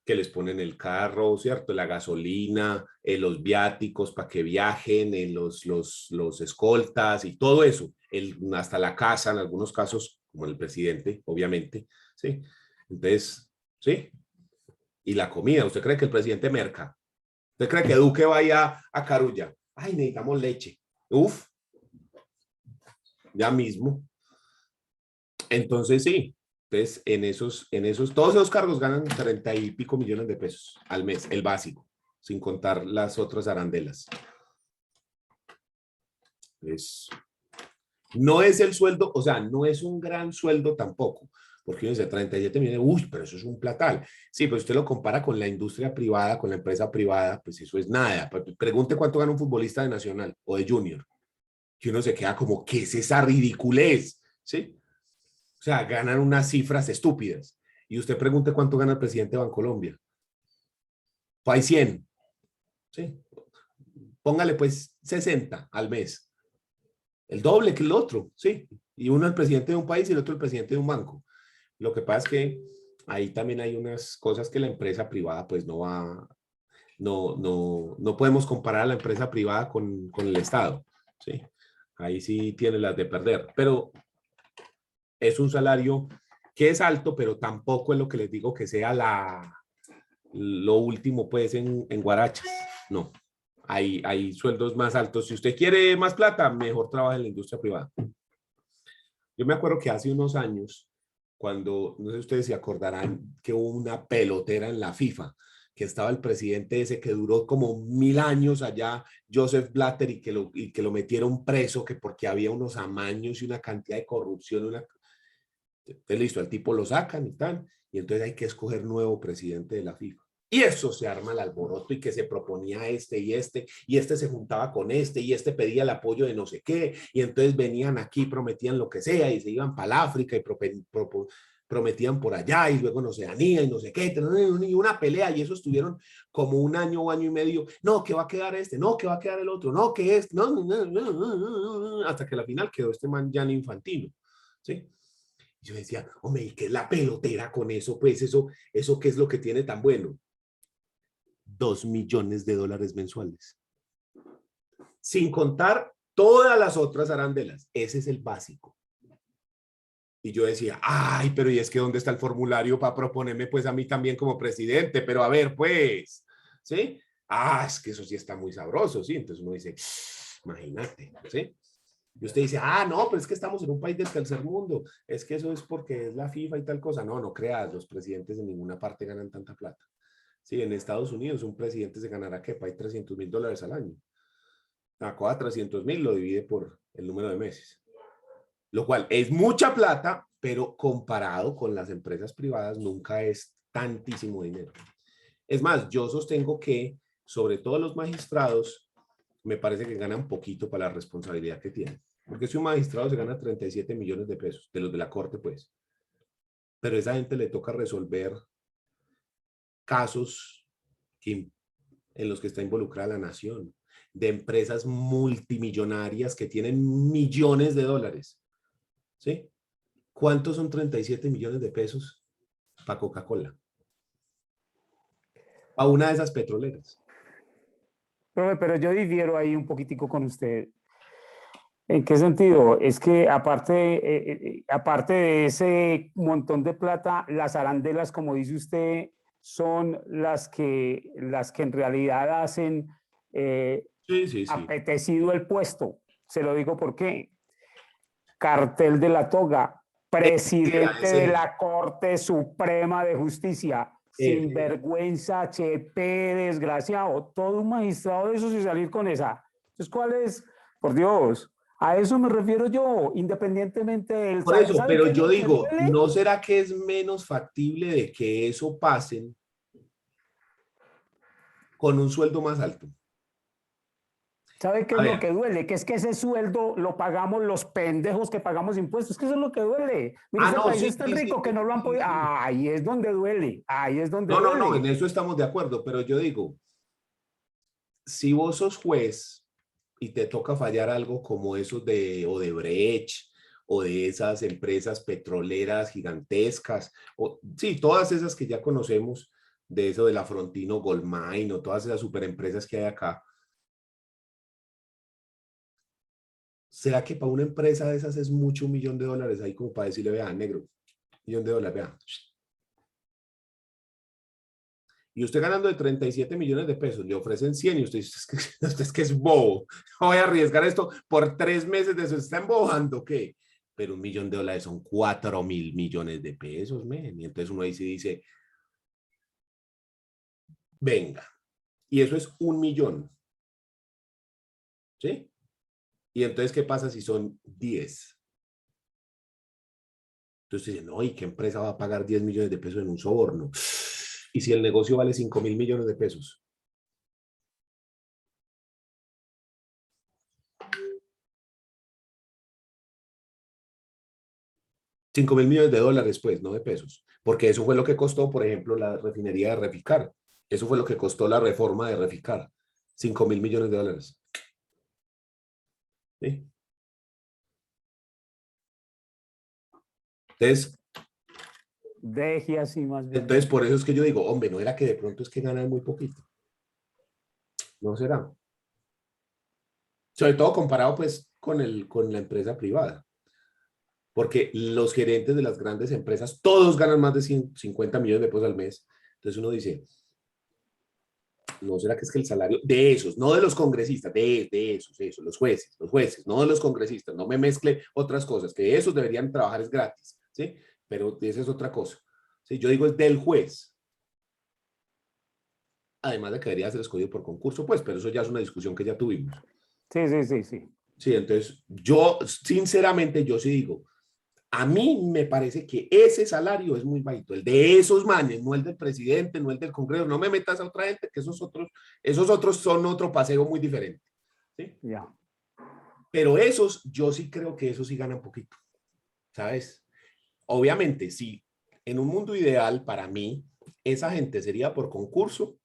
Que les ponen el carro, ¿cierto? La gasolina, los viáticos para que viajen, los escoltas y todo eso, hasta la casa en algunos casos, como el presidente, obviamente, ¿sí? Entonces, ¿sí? Y la comida, ¿usted cree que el presidente merca? ¿Usted cree que Duque vaya a Carulla? Ay, necesitamos leche. Uf, ya mismo. Entonces, sí. Entonces, todos esos cargos ganan 30 y pico millones de pesos al mes, el básico, sin contar las otras arandelas. No es el sueldo, o sea, no es un gran sueldo tampoco, porque uno dice 37 millones, uy, pero eso es un platal. Sí, pues usted lo compara con la industria privada, con la empresa privada, pues eso es nada. Pregunte cuánto gana un futbolista de Nacional o de Junior, que uno se queda como, ¿qué es esa ridiculez? ¿Sí? O sea, ganan unas cifras estúpidas. Y usted pregunte cuánto gana el presidente de Bancolombia. Pues hay 100, ¿sí? Póngale pues 60 al mes. El doble que el otro, ¿sí? Y uno el presidente de un país y el otro el presidente de un banco. Lo que pasa es que ahí también hay unas cosas que la empresa privada pues no va, no podemos comparar a la empresa privada con el Estado, ¿sí? Ahí sí tiene las de perder, pero es un salario que es alto, pero tampoco es lo que les digo que sea lo último pues en guarachas, no. Hay sueldos más altos. Si usted quiere más plata, mejor trabaja en la industria privada. Yo me acuerdo que hace unos años, cuando, no sé si ustedes se acordarán, que hubo una pelotera en la FIFA, que estaba el presidente ese que duró como 1000 años allá, Joseph Blatter, y que lo metieron preso, que porque había unos amaños y una cantidad de corrupción. Entonces, listo, al tipo lo sacan y tal, y entonces hay que escoger nuevo presidente de la FIFA. Y eso se arma el alboroto y que se proponía y este se juntaba con y este pedía el apoyo de no sé qué, y entonces venían aquí, prometían lo que sea, y se iban para el África y prometían por allá, y luego en Oceanía y no sé qué, y una pelea, y eso estuvieron como un año o año y medio, no, que va a quedar no, que va a quedar el otro, no, que no, hasta que al final quedó este man Gianni Infantino, ¿sí? Yo decía, hombre, ¿y qué es la pelotera con eso? Pues eso ¿qué es lo que tiene tan bueno? $2 millones mensuales. Sin contar todas las otras arandelas. Ese es el básico. Y yo decía, ay, pero ¿y es que dónde está el formulario para proponerme pues a mí también como presidente? Pero a ver, pues, ¿sí? Ah, es que eso sí está muy sabroso, ¿sí? Entonces uno dice, imagínate, ¿sí? Y usted dice, ah, no, pero es que estamos en un país del tercer mundo. Es que eso es porque es la FIFA y tal cosa. No, no creas, los presidentes en ninguna parte ganan tanta plata. Sí, en Estados Unidos un presidente se ganará, ¿qué? Hay $300,000 al año. Acoa 300,000 lo divide por el número de meses. Lo cual es mucha plata, pero comparado con las empresas privadas nunca es tantísimo dinero. Es más, yo sostengo que, sobre todo los magistrados, me parece que ganan poquito para la responsabilidad que tienen. Porque si un magistrado se gana 37 millones de pesos, de los de la corte, pues, pero a esa gente le toca resolver casos en los que está involucrada la nación, de empresas multimillonarias que tienen millones de dólares, ¿sí? ¿Cuántos son 37 millones de pesos para Coca-Cola? A una de esas petroleras. Profe, pero yo difiero ahí un poquitico con usted. ¿En qué sentido? Es que aparte de ese montón de plata, las arandelas, como dice usted, son las que en realidad hacen Sí, sí, sí. apetecido el puesto. Se lo digo por qué. Cartel de la toga, presidente de la Corte Suprema de Justicia, sinvergüenza, HP, desgraciado, todo un magistrado de esos y salir con esa. Entonces, ¿cuál es? Por Dios, a eso me refiero yo, independientemente del Por eso, ¿sabe pero qué es yo lo que digo, duele? ¿no será que es menos factible de que eso pasen con un sueldo más alto? ¿Sabe qué A es lo ver, que duele? Que es que ese sueldo lo pagamos los pendejos que pagamos impuestos. Es que eso es lo que duele. Mire, este no, país sí, es tan sí, sí, rico que no lo han sí, podido. sí. Ahí es donde duele. Ahí es donde No, en duele. eso estamos de acuerdo, pero yo digo, si vos sos juez y te toca fallar algo como esos de Odebrecht o de esas empresas petroleras gigantescas, o sí, todas esas que ya conocemos, de eso de la Frontino Goldmine o todas esas superempresas que hay acá, ¿será que para una empresa de esas es mucho $1.000.000 ahí como para decirle, vea, negro, $1.000.000, vea? Y usted ganando de 37 millones de pesos, le ofrecen 100 y usted dice, es que es bobo, voy a arriesgar esto por 3 meses de eso, ¿está embobando qué? Pero $1.000.000 son 4.000 millones de pesos, men. Y entonces uno ahí sí dice, venga, y eso es 1 millón, ¿sí? Y entonces, ¿qué pasa si son 10? Entonces dicen, no, ¿y qué empresa va a pagar 10 millones de pesos en un soborno? Y si el negocio vale 5.000 millones de pesos. $5.000 millones, pues, no de pesos. Porque eso fue lo que costó, por ejemplo, la refinería de Reficar. Eso fue lo que costó la reforma de Reficar. $5.000 millones. ¿Sí? Entonces, Deje así más bien. entonces, por eso es que yo digo, hombre, no era que de pronto es que ganan muy poquito. No será. Sobre todo comparado, pues, con la empresa privada. Porque los gerentes de las grandes empresas, todos ganan más de 50 millones de pesos al mes. Entonces uno dice, ¿no será que es que el salario de esos, no de los congresistas, de esos, los jueces, no de los congresistas, no me mezcle otras cosas, que esos deberían trabajar es gratis, ¿sí? Pero esa es otra cosa. ¿Sí? Yo digo es del juez. Además de que debería ser escogido por concurso, pues, pero eso ya es una discusión que ya tuvimos. Sí, sí, sí, sí. Sí, entonces yo, sinceramente, yo sí digo, a mí me parece que ese salario es muy bajito, el de esos manes, no el del presidente, no el del Congreso, no me metas a otra gente, que esos otros son otro paseo muy diferente. ¿Sí? Ya. Pero esos, yo sí creo que esos sí ganan poquito, ¿sabes? Obviamente, sí, en un mundo ideal para mí, esa gente sería por concurso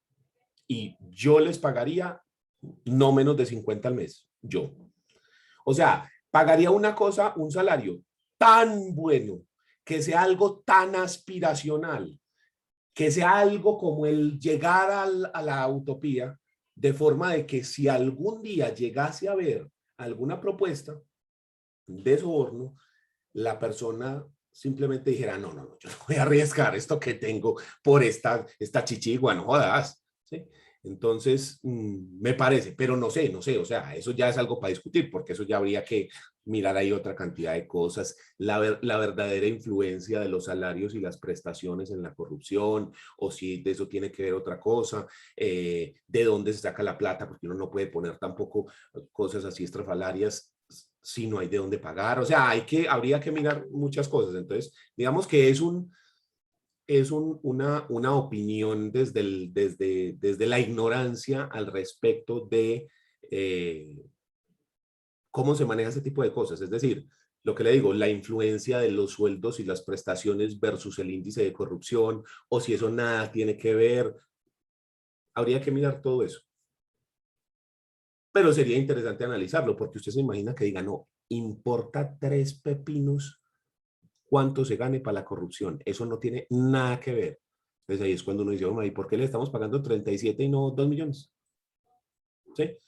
y yo les pagaría no menos de 50 al mes, yo. O sea, pagaría una cosa, un salario tan bueno, que sea algo tan aspiracional, que sea algo como el llegar a la utopía, de forma de que si algún día llegase a ver alguna propuesta de soborno, la persona simplemente dijera, no, yo no voy a arriesgar esto que tengo por esta chichigua, no jodas. ¿Sí? Entonces, me parece, pero no sé, o sea, eso ya es algo para discutir, porque eso ya habría que mirar ahí otra cantidad de cosas, la verdadera influencia de los salarios y las prestaciones en la corrupción, o si de eso tiene que ver otra cosa, de dónde se saca la plata, porque uno no puede poner tampoco cosas así estrafalarias si no hay de dónde pagar, o sea, habría que mirar muchas cosas. Entonces, digamos que es una opinión desde la ignorancia al respecto de cómo se maneja ese tipo de cosas. Es decir, lo que le digo, la influencia de los sueldos y las prestaciones versus el índice de corrupción, o si eso nada tiene que ver, habría que mirar todo eso. Pero sería interesante analizarlo, porque usted se imagina que diga, no, importa 3 pepinos cuánto se gane para la corrupción. Eso no tiene nada que ver. Entonces ahí es cuando uno dice, oh, ¿y por qué le estamos pagando 37 y no 2 millones? ¿Sí?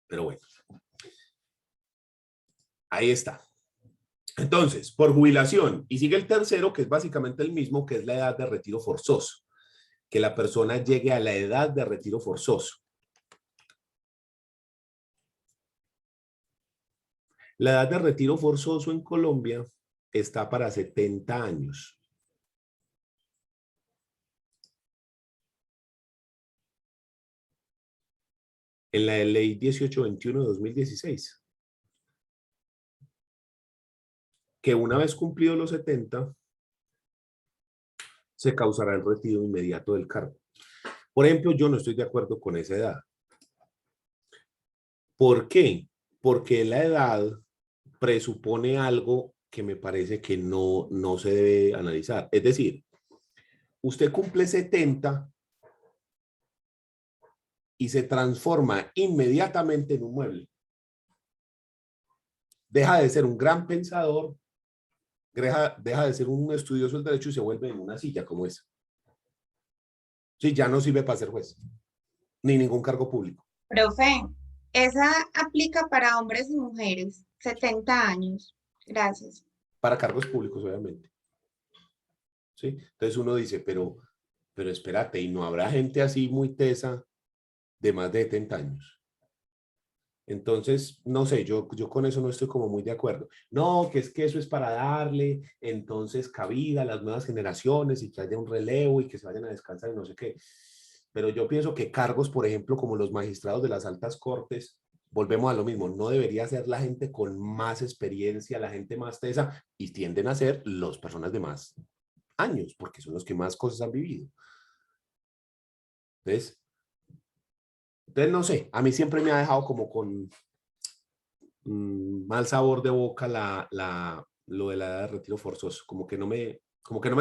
Pero bueno. Ahí está. Entonces, por jubilación. Y sigue el tercero, que es básicamente el mismo, que es la edad de retiro forzoso. Que la persona llegue a la edad de retiro forzoso. La edad de retiro forzoso en Colombia está para 70 años. En la ley 1821 de 2016. Que una vez cumplidos los 70, se causará el retiro inmediato del cargo. Por ejemplo, yo no estoy de acuerdo con esa edad. ¿Por qué? Porque la edad presupone algo que me parece que no se debe analizar. Es decir, usted cumple 70 y se transforma inmediatamente en un mueble. Deja de ser un gran pensador, deja de ser un estudioso del derecho y se vuelve en una silla como esa. Sí, ya no sirve para ser juez, ni ningún cargo público. Profe, esa aplica para hombres y mujeres, 70 años. Gracias. Para cargos públicos, obviamente. ¿Sí? Entonces uno dice, pero espérate, ¿y no habrá gente así muy tesa de más de 70 años? Entonces, no sé, yo con eso no estoy como muy de acuerdo. No, que es que eso es para darle entonces cabida a las nuevas generaciones y que haya un relevo y que se vayan a descansar y no sé qué. pero yo pienso que cargos, por ejemplo, como los magistrados de las altas cortes, volvemos a lo mismo, no debería ser la gente con más experiencia, la gente más tesa, y tienden a ser las personas de más años, porque son los que más cosas han vivido. Entonces no sé, a mí siempre me ha dejado como con mal sabor de boca lo de la edad de retiro forzoso, como que no me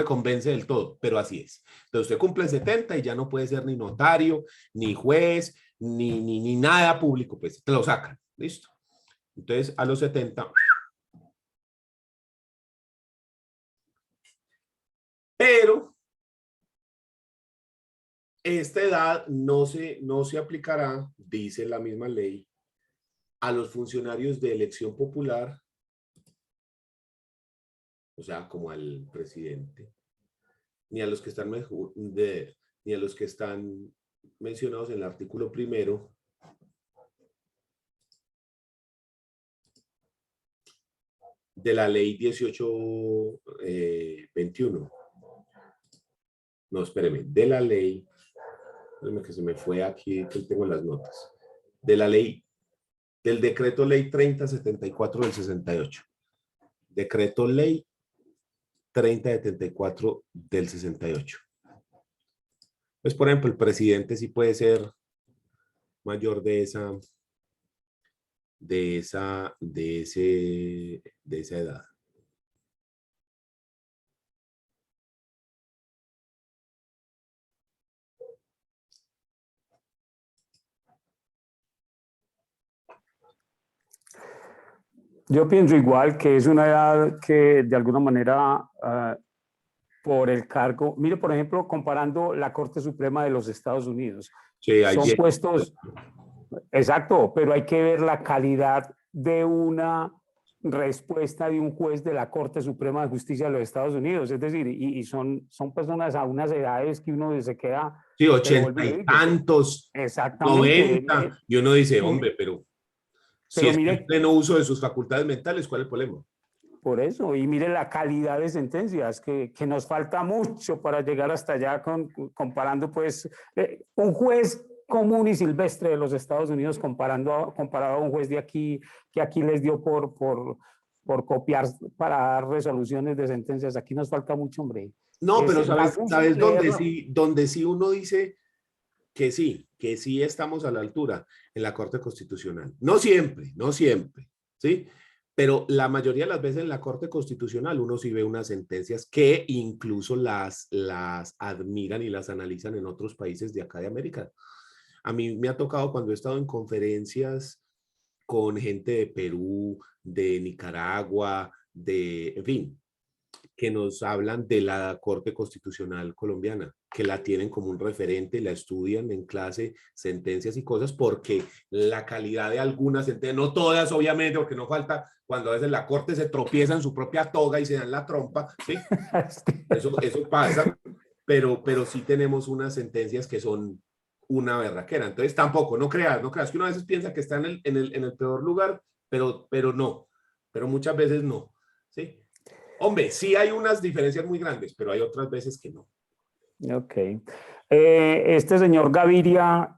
convence del todo, pero así es. Entonces usted cumple 70 y ya no puede ser ni notario, ni juez, ni nada público, pues te lo sacan, listo. Entonces a los 70, pero esta edad no se aplicará, dice la misma ley, a los funcionarios de elección popular, o sea, como al presidente, ni a los que están ni a los que están mencionados en el artículo primero de la ley 1821. No, espéreme, de la ley, espéreme que se me fue aquí, que tengo las notas, de la ley, del decreto ley 3074 del 68. Decreto ley 3074 del 68. Pues, por ejemplo, el presidente sí puede ser mayor de esa edad. Yo pienso igual que es una edad que de alguna manera por el cargo, mire por ejemplo comparando la Corte Suprema de los Estados Unidos, Sí, son puestos, exacto, pero hay que ver la calidad de una respuesta de un juez de la Corte Suprema de Justicia de los Estados Unidos, es decir, y son personas a unas edades que uno se queda, sí, pero vuelvo 80 y le y digo, tantos, exactamente, 90, y uno dice, mire, hombre, pero si pero es en mire, pleno uso de sus facultades mentales, ¿cuál es el problema? por eso, y mire la calidad de sentencias, que nos falta mucho para llegar hasta allá, comparando pues un juez común y silvestre de los Estados Unidos comparado a un juez de aquí, que aquí les dio por copiar para dar resoluciones de sentencias. Aquí nos falta mucho, hombre. No, pero Da ¿sabes, gusto sabes leerlo. dónde sí uno dice que sí estamos a la altura en la Corte Constitucional? No siempre, no siempre, ¿sí? Pero la mayoría de las veces en la Corte Constitucional uno sí ve unas sentencias que incluso las admiran y las analizan en otros países de acá de América. A mí me ha tocado cuando he estado en conferencias con gente de Perú, de Nicaragua, en fin, que nos hablan de la Corte Constitucional colombiana, que la tienen como un referente, la estudian en clase, sentencias y cosas, porque la calidad de algunas sentencias, no todas obviamente, porque no falta cuando a veces la Corte se tropieza en su propia toga y se dan la trompa, ¿sí? Eso pasa, pero sí tenemos unas sentencias que son una berraquera. Entonces tampoco, no creas que uno a veces piensa que está en el peor lugar, pero no, pero muchas veces no, ¿sí? Hombre, sí hay unas diferencias muy grandes, pero hay otras veces que no. Ok. Este señor Gaviria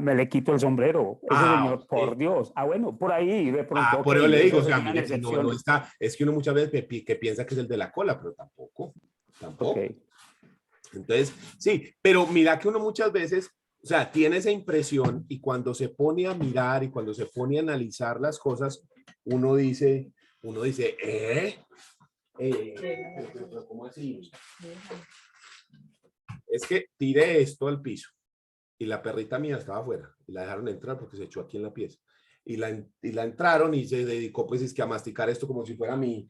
me le quito el sombrero. Ese señor, por Sí. Dios. Bueno, por ahí de pronto, ok, Por eso le digo, o eso sea, serían mire, si no excepciones. está, es que uno muchas veces que piensa que es el de la cola, pero Ok. tampoco. Entonces, sí, pero mira que uno muchas veces, o sea, tiene esa impresión y cuando se pone a mirar y cuando se pone a analizar las cosas, uno dice, ¿cómo así? Es que tiré esto al piso y la perrita mía estaba afuera y la dejaron entrar porque se echó aquí en la pieza. Y la entraron y se dedicó pues es que a masticar esto como si fuera mi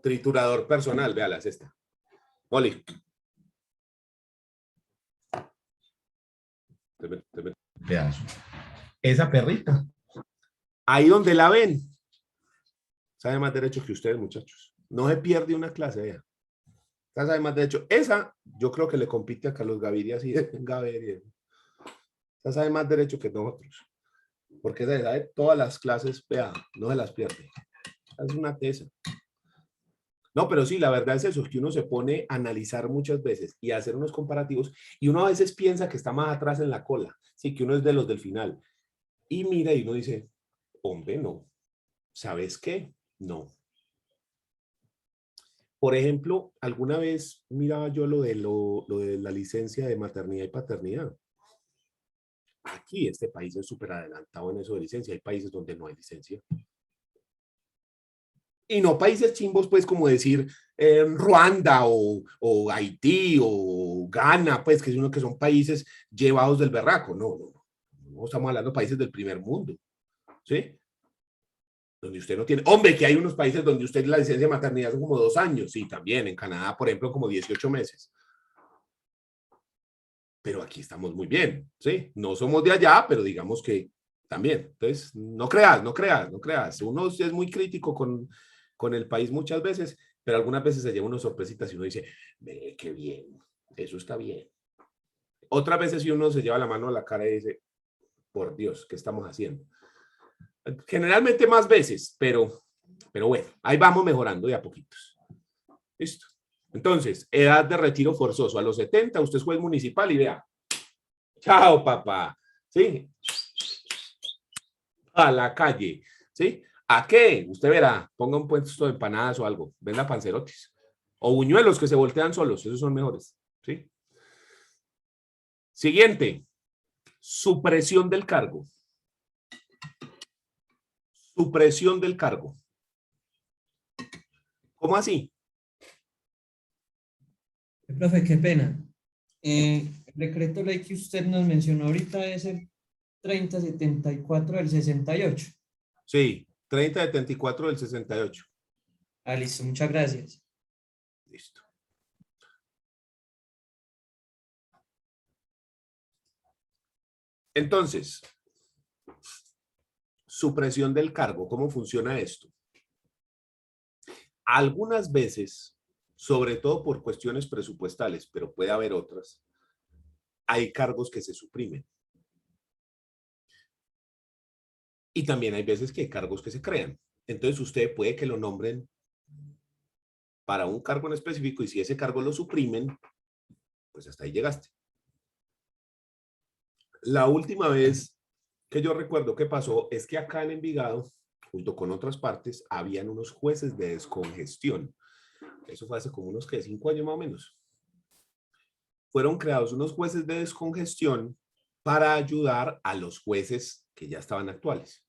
triturador personal. Véala, es esta. Oli. Pedazo. Esa perrita. Ahí donde la ven, sabe más derecho que ustedes, muchachos. No se pierde una clase, vea. Esa sabe más derecho. Esa, yo creo que le compite a Carlos Gaviria, así de Gaviria. Esa sabe más derecho que nosotros. Porque esa sabe todas las clases, vea, no se las pierde. Esa es una tesa. No, pero sí, la verdad es eso, que uno se pone a analizar muchas veces y a hacer unos comparativos y uno a veces piensa que está más atrás en la cola, sí, que uno es de los del final. Y mira y uno dice, hombre, no, ¿sabes qué? No. Por ejemplo, alguna vez miraba yo lo de la licencia de maternidad y paternidad. Aquí este país es súper adelantado en eso de licencia. Hay países donde no hay licencia. Y no países chimbos, pues, como decir Ruanda o Haití o Ghana, pues, que son países llevados del berraco. No, no, no. No estamos hablando de países del primer mundo. ¿Sí? Donde usted no tiene. Hombre, que hay unos países donde usted la licencia de maternidad son como 2 años. Sí, también. En Canadá, por ejemplo, como 18 meses. Pero aquí estamos muy bien. ¿Sí? No somos de allá, pero digamos que también. Entonces, no creas, no creas, no creas. Uno es muy crítico con el país muchas veces, pero algunas veces se lleva unas sorpresitas y uno dice, ve, qué bien, eso está bien. Otras veces si uno se lleva la mano a la cara y dice, por Dios, ¿qué estamos haciendo? Generalmente más veces, pero bueno, ahí vamos mejorando de a poquitos. Listo. Entonces, edad de retiro forzoso. A los 70, usted es juez municipal y vea, chao papá, ¿sí? A la calle, ¿sí? ¿A qué? Usted verá, ponga un puesto de empanadas o algo, venda panzerotis. O buñuelos que se voltean solos, esos son mejores, ¿sí? Siguiente, supresión del cargo. Supresión del cargo. ¿Cómo así? Profe, qué pena. El decreto ley que usted nos mencionó ahorita es el 3074 del 68. Sí, 3074 del 68. Ah, listo, muchas gracias. Listo. Entonces, supresión del cargo, ¿cómo funciona esto? Algunas veces, sobre todo por cuestiones presupuestales, pero puede haber otras, hay cargos que se suprimen. Y también hay veces que hay cargos que se crean. Entonces usted puede que lo nombren para un cargo en específico y si ese cargo lo suprimen, pues hasta ahí llegaste. La última vez que yo recuerdo que pasó es que acá en Envigado, junto con otras partes, habían unos jueces de descongestión. Eso fue hace como unos 5 años más o menos. Fueron creados unos jueces de descongestión para ayudar a los jueces que ya estaban actuales.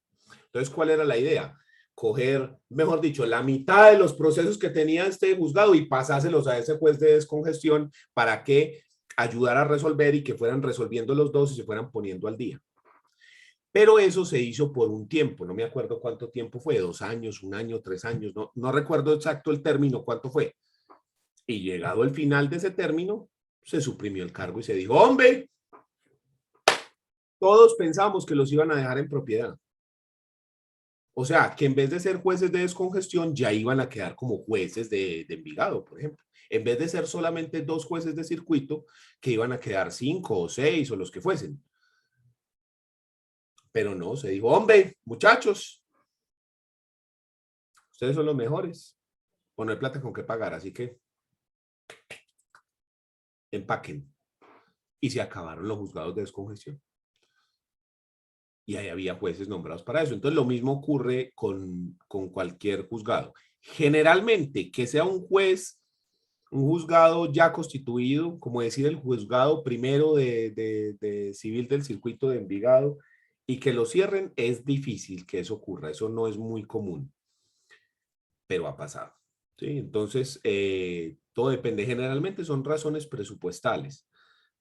Entonces, ¿cuál era la idea? Coger, mejor dicho, la mitad de los procesos que tenía este juzgado y pasárselos a ese juez de descongestión para que ayudara a resolver y que fueran resolviendo los dos y se fueran poniendo al día. Pero eso se hizo por un tiempo, no me acuerdo cuánto tiempo fue, 2 años, 1 año, 3 años, no recuerdo exacto el término, cuánto fue. Y llegado el final de ese término, se suprimió el cargo y se dijo, hombre, todos pensamos que los iban a dejar en propiedad. O sea, que en vez de ser jueces de descongestión, ya iban a quedar como jueces de Envigado, por ejemplo. En vez de ser solamente 2 jueces de circuito, que iban a quedar 5 o 6 o los que fuesen. Pero no, se dijo, hombre, muchachos, ustedes son los mejores. O no hay plata con qué pagar, así que empaquen. Y se acabaron los juzgados de descongestión. Y ahí había jueces nombrados para eso. Entonces, lo mismo ocurre con cualquier juzgado. Generalmente, que sea un juez, un juzgado ya constituido, como decir el juzgado primero de civil del circuito de Envigado, y que lo cierren, es difícil que eso ocurra. Eso no es muy común, pero ha pasado. ¿Sí? Entonces, todo depende. Generalmente son razones presupuestales,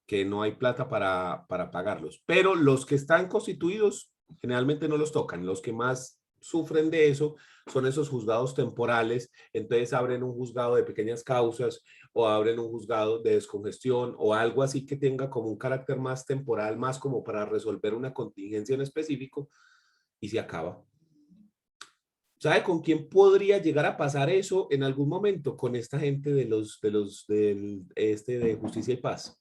que no hay plata para pagarlos. Pero los que están constituidos generalmente no los tocan. Los que más sufren de eso son esos juzgados temporales. Entonces abren un juzgado de pequeñas causas o abren un juzgado de descongestión o algo así que tenga como un carácter más temporal, más como para resolver una contingencia en específico y se acaba. ¿Sabe con quién podría llegar a pasar eso en algún momento? Con esta gente de Justicia y Paz.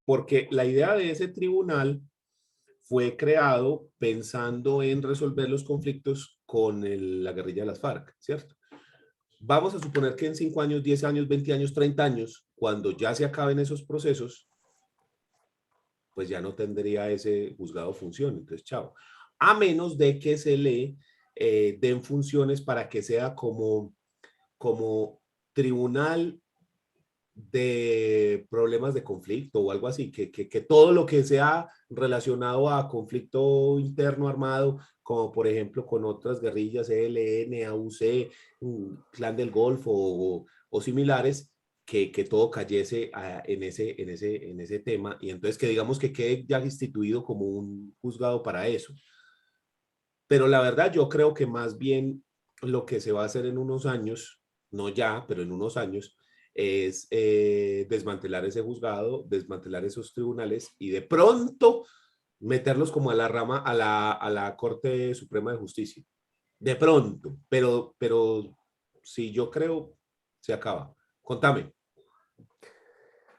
Porque la idea de ese tribunal fue creado pensando en resolver los conflictos con la guerrilla de las FARC, ¿cierto? Vamos a suponer que en 5 años, 10 años, 20 años, 30 años, cuando ya se acaben esos procesos, pues ya no tendría ese juzgado función. Entonces, chao. A menos de que se le den funciones para que sea como tribunal de problemas de conflicto o algo así, que todo lo que sea relacionado a conflicto interno armado, como por ejemplo con otras guerrillas, ELN, AUC, Clan del Golfo o similares, que todo cayese en ese tema, y entonces que digamos que quede ya instituido como un juzgado para eso. Pero la verdad yo creo que más bien lo que se va a hacer en unos años, no ya, pero en unos años, es desmantelar ese juzgado, desmantelar esos tribunales y de pronto meterlos como a la rama, a la Corte Suprema de Justicia. De pronto, pero si yo creo, se acaba. Contame.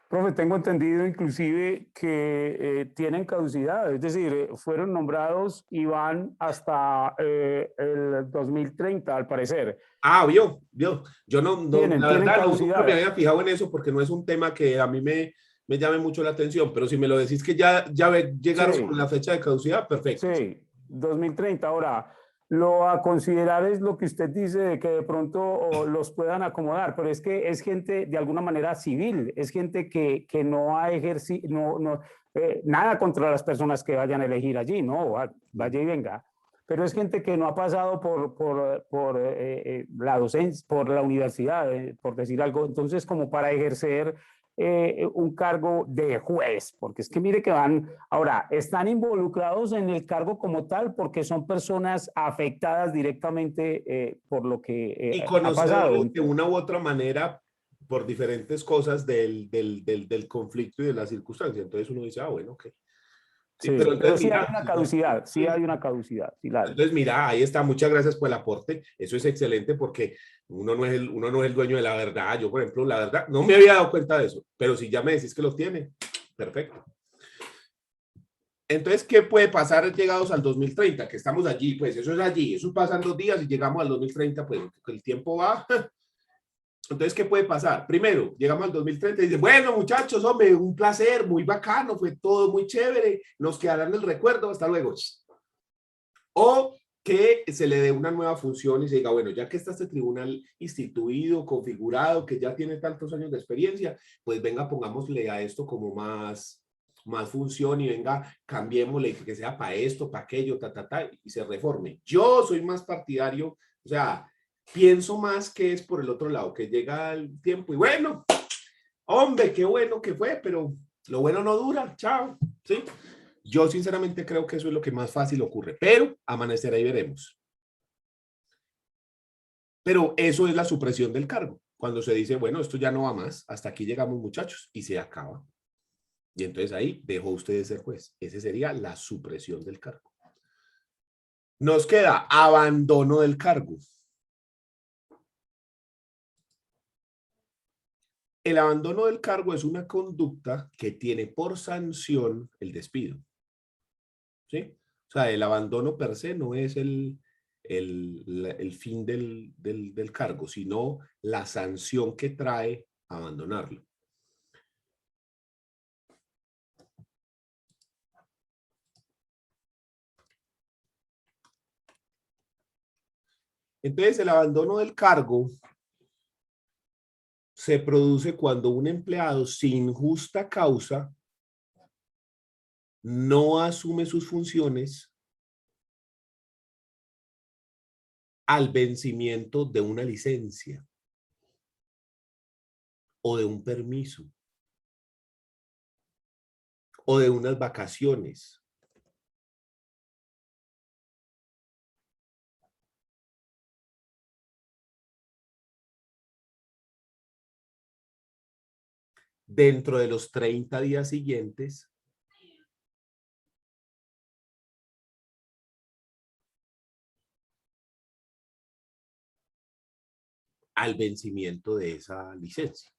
Profe, tengo entendido inclusive que tienen caducidad, es decir, fueron nombrados y van hasta el 2030, al parecer. Ah, vio. Yo Tienen, la tienen verdad nunca me caducidad. había fijado en eso porque no es un tema que a mí me llame mucho la atención, pero si me lo decís que llegaron Sí, con la fecha de caducidad, perfecto. sí, 2030. Ahora, lo a considerar es lo que usted dice de que de pronto los puedan acomodar, pero es que es gente de alguna manera civil, es gente que no ha ejercido, nada contra las personas que vayan a elegir allí, no, vaya y venga. Pero es gente que no ha pasado por la docencia, por la universidad, por decir algo. Entonces, como para ejercer un cargo de juez, porque es que mire que van, ahora, están involucrados en el cargo como tal porque son personas afectadas directamente por lo que Y ha pasado. conocedores de una u otra manera por diferentes cosas del conflicto y de la circunstancia. Entonces uno dice, ah, bueno, ok. Sí, pero Sí, pero entonces sí hay mira, una caducidad, sí hay una caducidad, sí la hay. entonces, mira, ahí está. Muchas gracias por el aporte. Eso es excelente porque uno no es el dueño de la verdad. Yo, por ejemplo, la verdad, no me había dado cuenta de eso, pero si ya me decís que lo tiene, perfecto. Entonces, ¿qué puede pasar llegados al 2030? Que estamos allí, pues eso es allí. Eso pasan 2 días y llegamos al 2030, pues el tiempo va. Entonces, ¿qué puede pasar? Primero, llegamos al 2030 y dicen, bueno, muchachos, hombre, un placer, muy bacano, fue todo muy chévere, nos quedarán el recuerdo, hasta luego. O que se le dé una nueva función y se diga, bueno, ya que está este tribunal instituido, configurado, que ya tiene tantos años de experiencia, pues venga, pongámosle a esto como más función y venga, cambiémosle, que sea para esto, para aquello, y se reforme. Yo soy más partidario, o sea, pienso más que es por el otro lado, que llega el tiempo y bueno, hombre, qué bueno que fue, pero lo bueno no dura, chao, ¿sí? Yo sinceramente creo que eso es lo que más fácil ocurre, pero amanecerá y veremos. Pero eso es la supresión del cargo. Cuando se dice, bueno, esto ya no va más, hasta aquí llegamos muchachos, y se acaba. Y entonces ahí dejó usted de ser juez. Esa sería la supresión del cargo. Nos queda abandono del cargo. El abandono del cargo es una conducta que tiene por sanción el despido. ¿Sí? O sea, el abandono per se no es el fin del cargo, sino la sanción que trae abandonarlo. Entonces, el abandono del cargo se produce cuando un empleado sin justa causa no asume sus funciones al vencimiento de una licencia o de un permiso o de unas vacaciones. Dentro de los 30 días siguientes al vencimiento de esa licencia.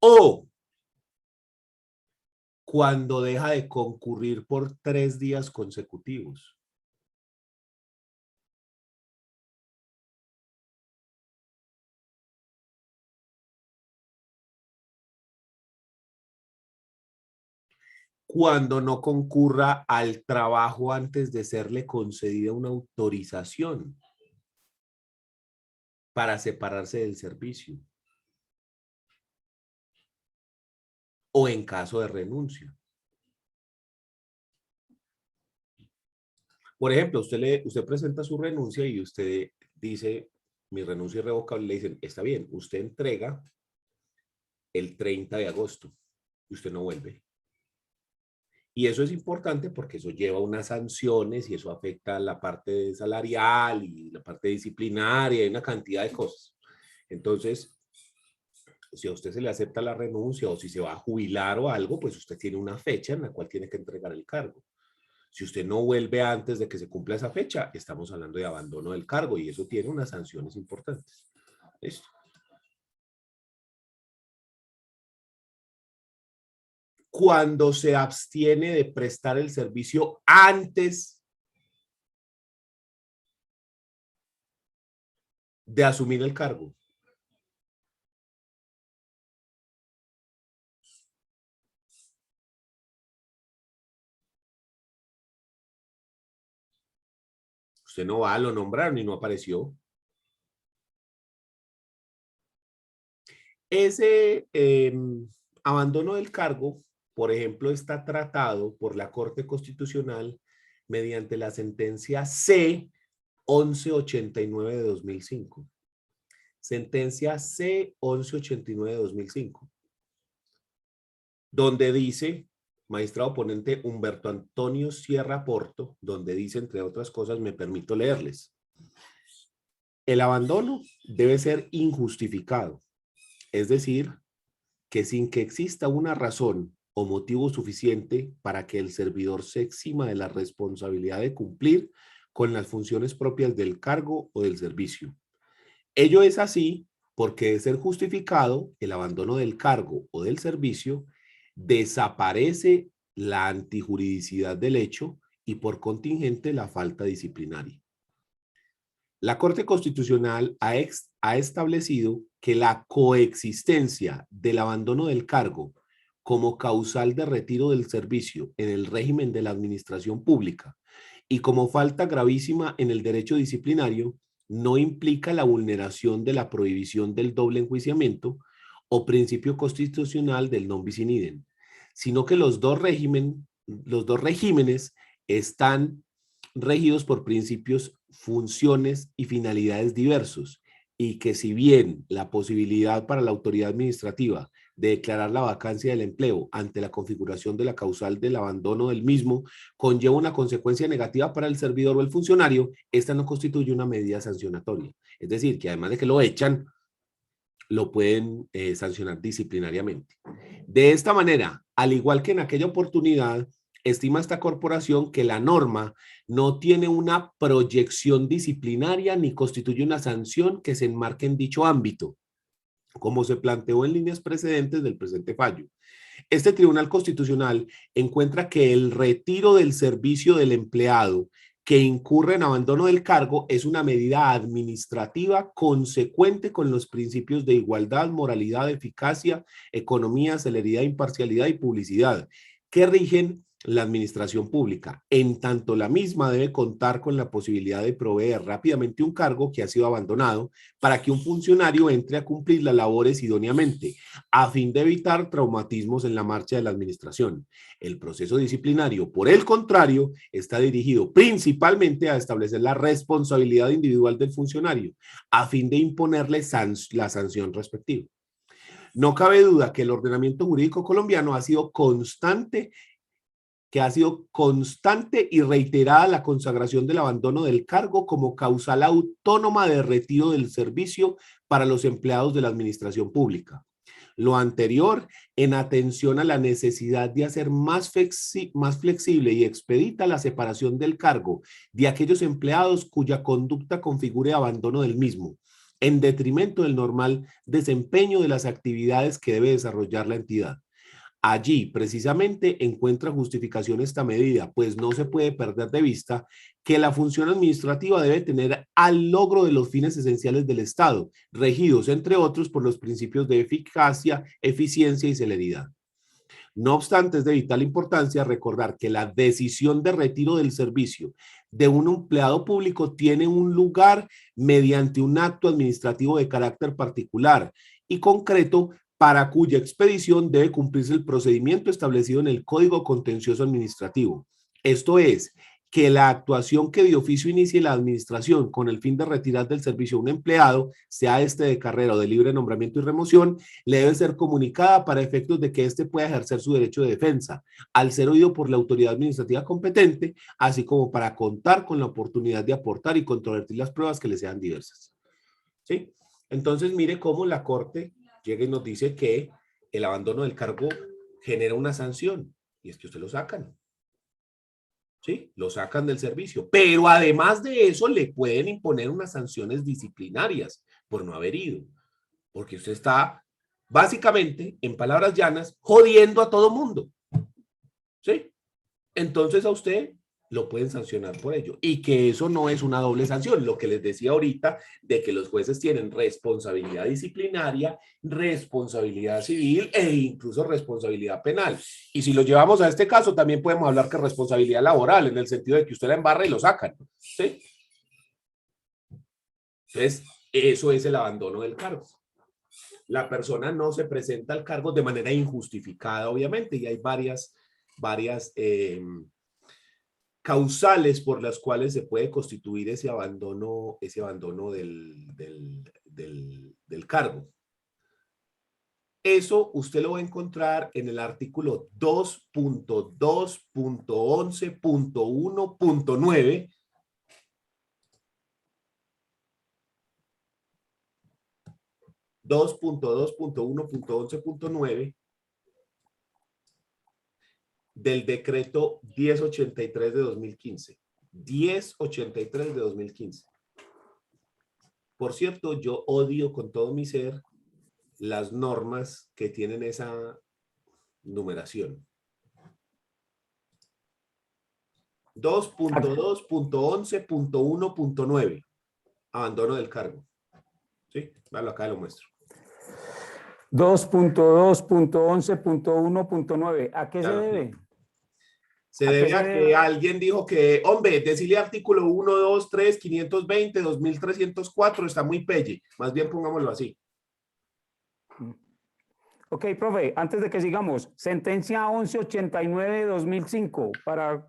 O cuando deja de concurrir por 3 días consecutivos. cuando no concurra al trabajo antes de serle concedida una autorización para separarse del servicio o en caso de renuncia. Por ejemplo, usted presenta su renuncia y usted dice, mi renuncia irrevocable, le dicen, está bien, usted entrega el 30 de agosto y usted no vuelve. Y eso es importante porque eso lleva unas sanciones y eso afecta la parte salarial y la parte disciplinaria y una cantidad de cosas. Entonces, si a usted se le acepta la renuncia o si se va a jubilar o algo, pues usted tiene una fecha en la cual tiene que entregar el cargo. Si usted no vuelve antes de que se cumpla esa fecha, estamos hablando de abandono del cargo y eso tiene unas sanciones importantes. ¿Listo? Cuando se abstiene de prestar el servicio antes de asumir el cargo. Usted no va, lo nombraron y no apareció. Ese abandono del cargo, por ejemplo, está tratado por la Corte Constitucional mediante la sentencia C-1189 de 2005. Sentencia C-1189 de 2005. Donde dice, magistrado ponente Humberto Antonio Sierra Porto, donde dice, entre otras cosas, me permito leerles. El abandono debe ser injustificado, es decir, que sin que exista una razón o motivo suficiente para que el servidor se exima de la responsabilidad de cumplir con las funciones propias del cargo o del servicio. Ello es así porque de ser justificado el abandono del cargo o del servicio, desaparece la antijuridicidad del hecho y por contingente la falta disciplinaria. La Corte Constitucional ha establecido que la coexistencia del abandono del cargo como causal de retiro del servicio en el régimen de la administración pública y como falta gravísima en el derecho disciplinario no implica la vulneración de la prohibición del doble enjuiciamiento o principio constitucional del non bis in idem, sino que los dos regímenes están regidos por principios, funciones y finalidades diversos, y que si bien la posibilidad para la autoridad administrativa de declarar la vacancia del empleo ante la configuración de la causal del abandono del mismo conlleva una consecuencia negativa para el servidor o el funcionario, esta no constituye una medida sancionatoria. Es decir, que además de que lo echan, lo pueden sancionar disciplinariamente. De esta manera, al igual que en aquella oportunidad, estima esta corporación que la norma no tiene una proyección disciplinaria ni constituye una sanción que se enmarque en dicho ámbito, como se planteó en líneas precedentes del presente fallo. Este Tribunal Constitucional encuentra que el retiro del servicio del empleado que incurre en abandono del cargo es una medida administrativa consecuente con los principios de igualdad, moralidad, eficacia, economía, celeridad, imparcialidad y publicidad que rigen la administración pública, en tanto la misma debe contar con la posibilidad de proveer rápidamente un cargo que ha sido abandonado para que un funcionario entre a cumplir las labores idóneamente, a fin de evitar traumatismos en la marcha de la administración. El proceso disciplinario, por el contrario, está dirigido principalmente a establecer la responsabilidad individual del funcionario, a fin de imponerle la sanción respectiva. No cabe duda que el ordenamiento jurídico colombiano ha sido constante y reiterada la consagración del abandono del cargo como causal autónoma de retiro del servicio para los empleados de la administración pública. Lo anterior en atención a la necesidad de hacer más flexible y expedita la separación del cargo de aquellos empleados cuya conducta configure abandono del mismo, en detrimento del normal desempeño de las actividades que debe desarrollar la entidad. Allí, precisamente, encuentra justificación esta medida, pues no se puede perder de vista que la función administrativa debe tener al logro de los fines esenciales del Estado, regidos, entre otros, por los principios de eficacia, eficiencia y celeridad. No obstante, es de vital importancia recordar que la decisión de retiro del servicio de un empleado público tiene un lugar mediante un acto administrativo de carácter particular y concreto para cuya expedición debe cumplirse el procedimiento establecido en el Código Contencioso Administrativo. Esto es, que la actuación que de oficio inicie la administración con el fin de retirar del servicio a un empleado, sea este de carrera o de libre nombramiento y remoción, le debe ser comunicada para efectos de que éste pueda ejercer su derecho de defensa, al ser oído por la autoridad administrativa competente, así como para contar con la oportunidad de aportar y controvertir las pruebas que le sean diversas. ¿Sí? Entonces, mire cómo la Corte llega y nos dice que el abandono del cargo genera una sanción, y es que usted lo sacan. ¿Sí? Lo sacan del servicio. Pero además de eso, le pueden imponer unas sanciones disciplinarias por no haber ido. Porque usted está, básicamente, en palabras llanas, jodiendo a todo mundo. ¿Sí? Entonces a usted lo pueden sancionar por ello. Y que eso no es una doble sanción. Lo que les decía ahorita de que los jueces tienen responsabilidad disciplinaria, responsabilidad civil e incluso responsabilidad penal. Y si lo llevamos a este caso, también podemos hablar que responsabilidad laboral, en el sentido de que usted la embarra y lo sacan. ¿Sí? Entonces, eso es el abandono del cargo. La persona no se presenta al cargo de manera injustificada, obviamente, y hay varias causales por las cuales se puede constituir ese abandono del cargo. Eso usted lo va a encontrar en el artículo 2.2.11.1.9 2.2.1.11.9 del decreto 1083 de 2015. 1083 de 2015. Por cierto, yo odio con todo mi ser las normas que tienen esa numeración. 2.2.11.1.9. Abandono del cargo. ¿Sí? Vale, acá lo muestro. 2.2.11.1.9. ¿A qué se debe? Se debe a que alguien dijo que, hombre, decirle artículo 1, 2, 3, 520, 2304 está muy pelle. Más bien pongámoslo así. Ok, profe, antes de que sigamos, sentencia 1189 de 2005 para...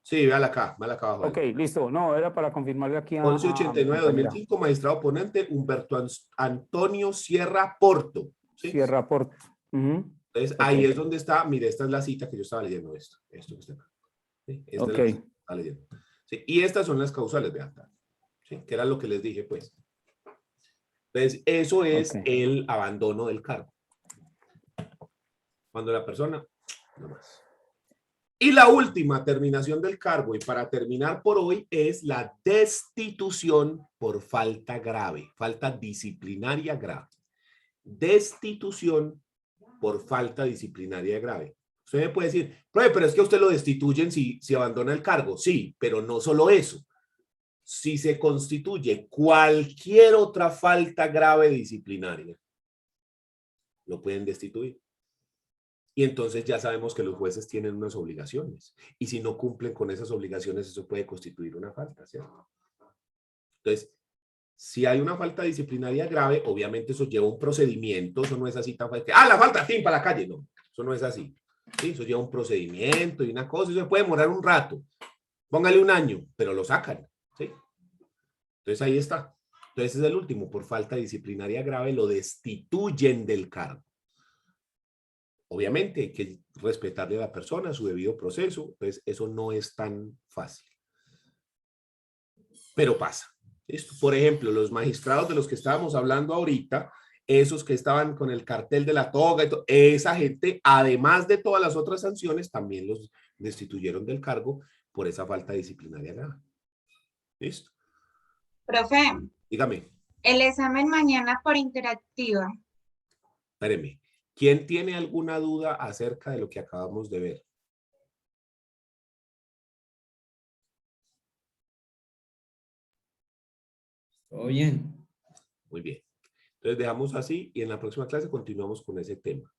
Sí, véala acá abajo. Ok, listo. No, era para confirmarle aquí a... 1189 de 2005, magistrado ponente Humberto Antonio Sierra Porto. ¿Sí? Sierra Porto. Entonces, ahí es donde está, mire, esta es la cita que yo estaba leyendo, esto que está acá. ¿Sí? Esta es la cita que estaba leyendo. ¿Sí? Y estas son las causales, vean, ¿sí? Que era lo que les dije, pues. Entonces, eso es el abandono del cargo. Cuando la persona, no más. Y la última terminación del cargo, y para terminar por hoy, es la destitución por falta grave, falta disciplinaria grave. Destitución por falta disciplinaria grave. Usted me puede decir, pero es que a usted lo destituyen si abandona el cargo. Sí, pero no solo eso. Si se constituye cualquier otra falta grave disciplinaria, lo pueden destituir. Y entonces ya sabemos que los jueces tienen unas obligaciones. Y si no cumplen con esas obligaciones, eso puede constituir una falta, ¿cierto? Entonces, si hay una falta disciplinaria grave, obviamente eso lleva un procedimiento. Eso no es así tan fácil. La falta, ¡tim! Para la calle. No, eso no es así. ¿Sí? Eso lleva un procedimiento y una cosa. Eso puede demorar un rato. Póngale un año, pero lo sacan. ¿Sí? Entonces ahí está. Entonces es el último. Por falta disciplinaria grave lo destituyen del cargo. Obviamente hay que respetarle a la persona su debido proceso, entonces eso no es tan fácil. Pero pasa. ¿Listo? Por ejemplo, los magistrados de los que estábamos hablando ahorita, esos que estaban con el cartel de la toga, y todo, esa gente, además de todas las otras sanciones, también los destituyeron del cargo por esa falta disciplinaria grave. ¿Listo? Profe, Dígame. el examen mañana por interactiva. Espéreme. ¿Quién tiene alguna duda acerca de lo que acabamos de ver? Todo bien. Muy bien. Entonces dejamos así y en la próxima clase continuamos con ese tema.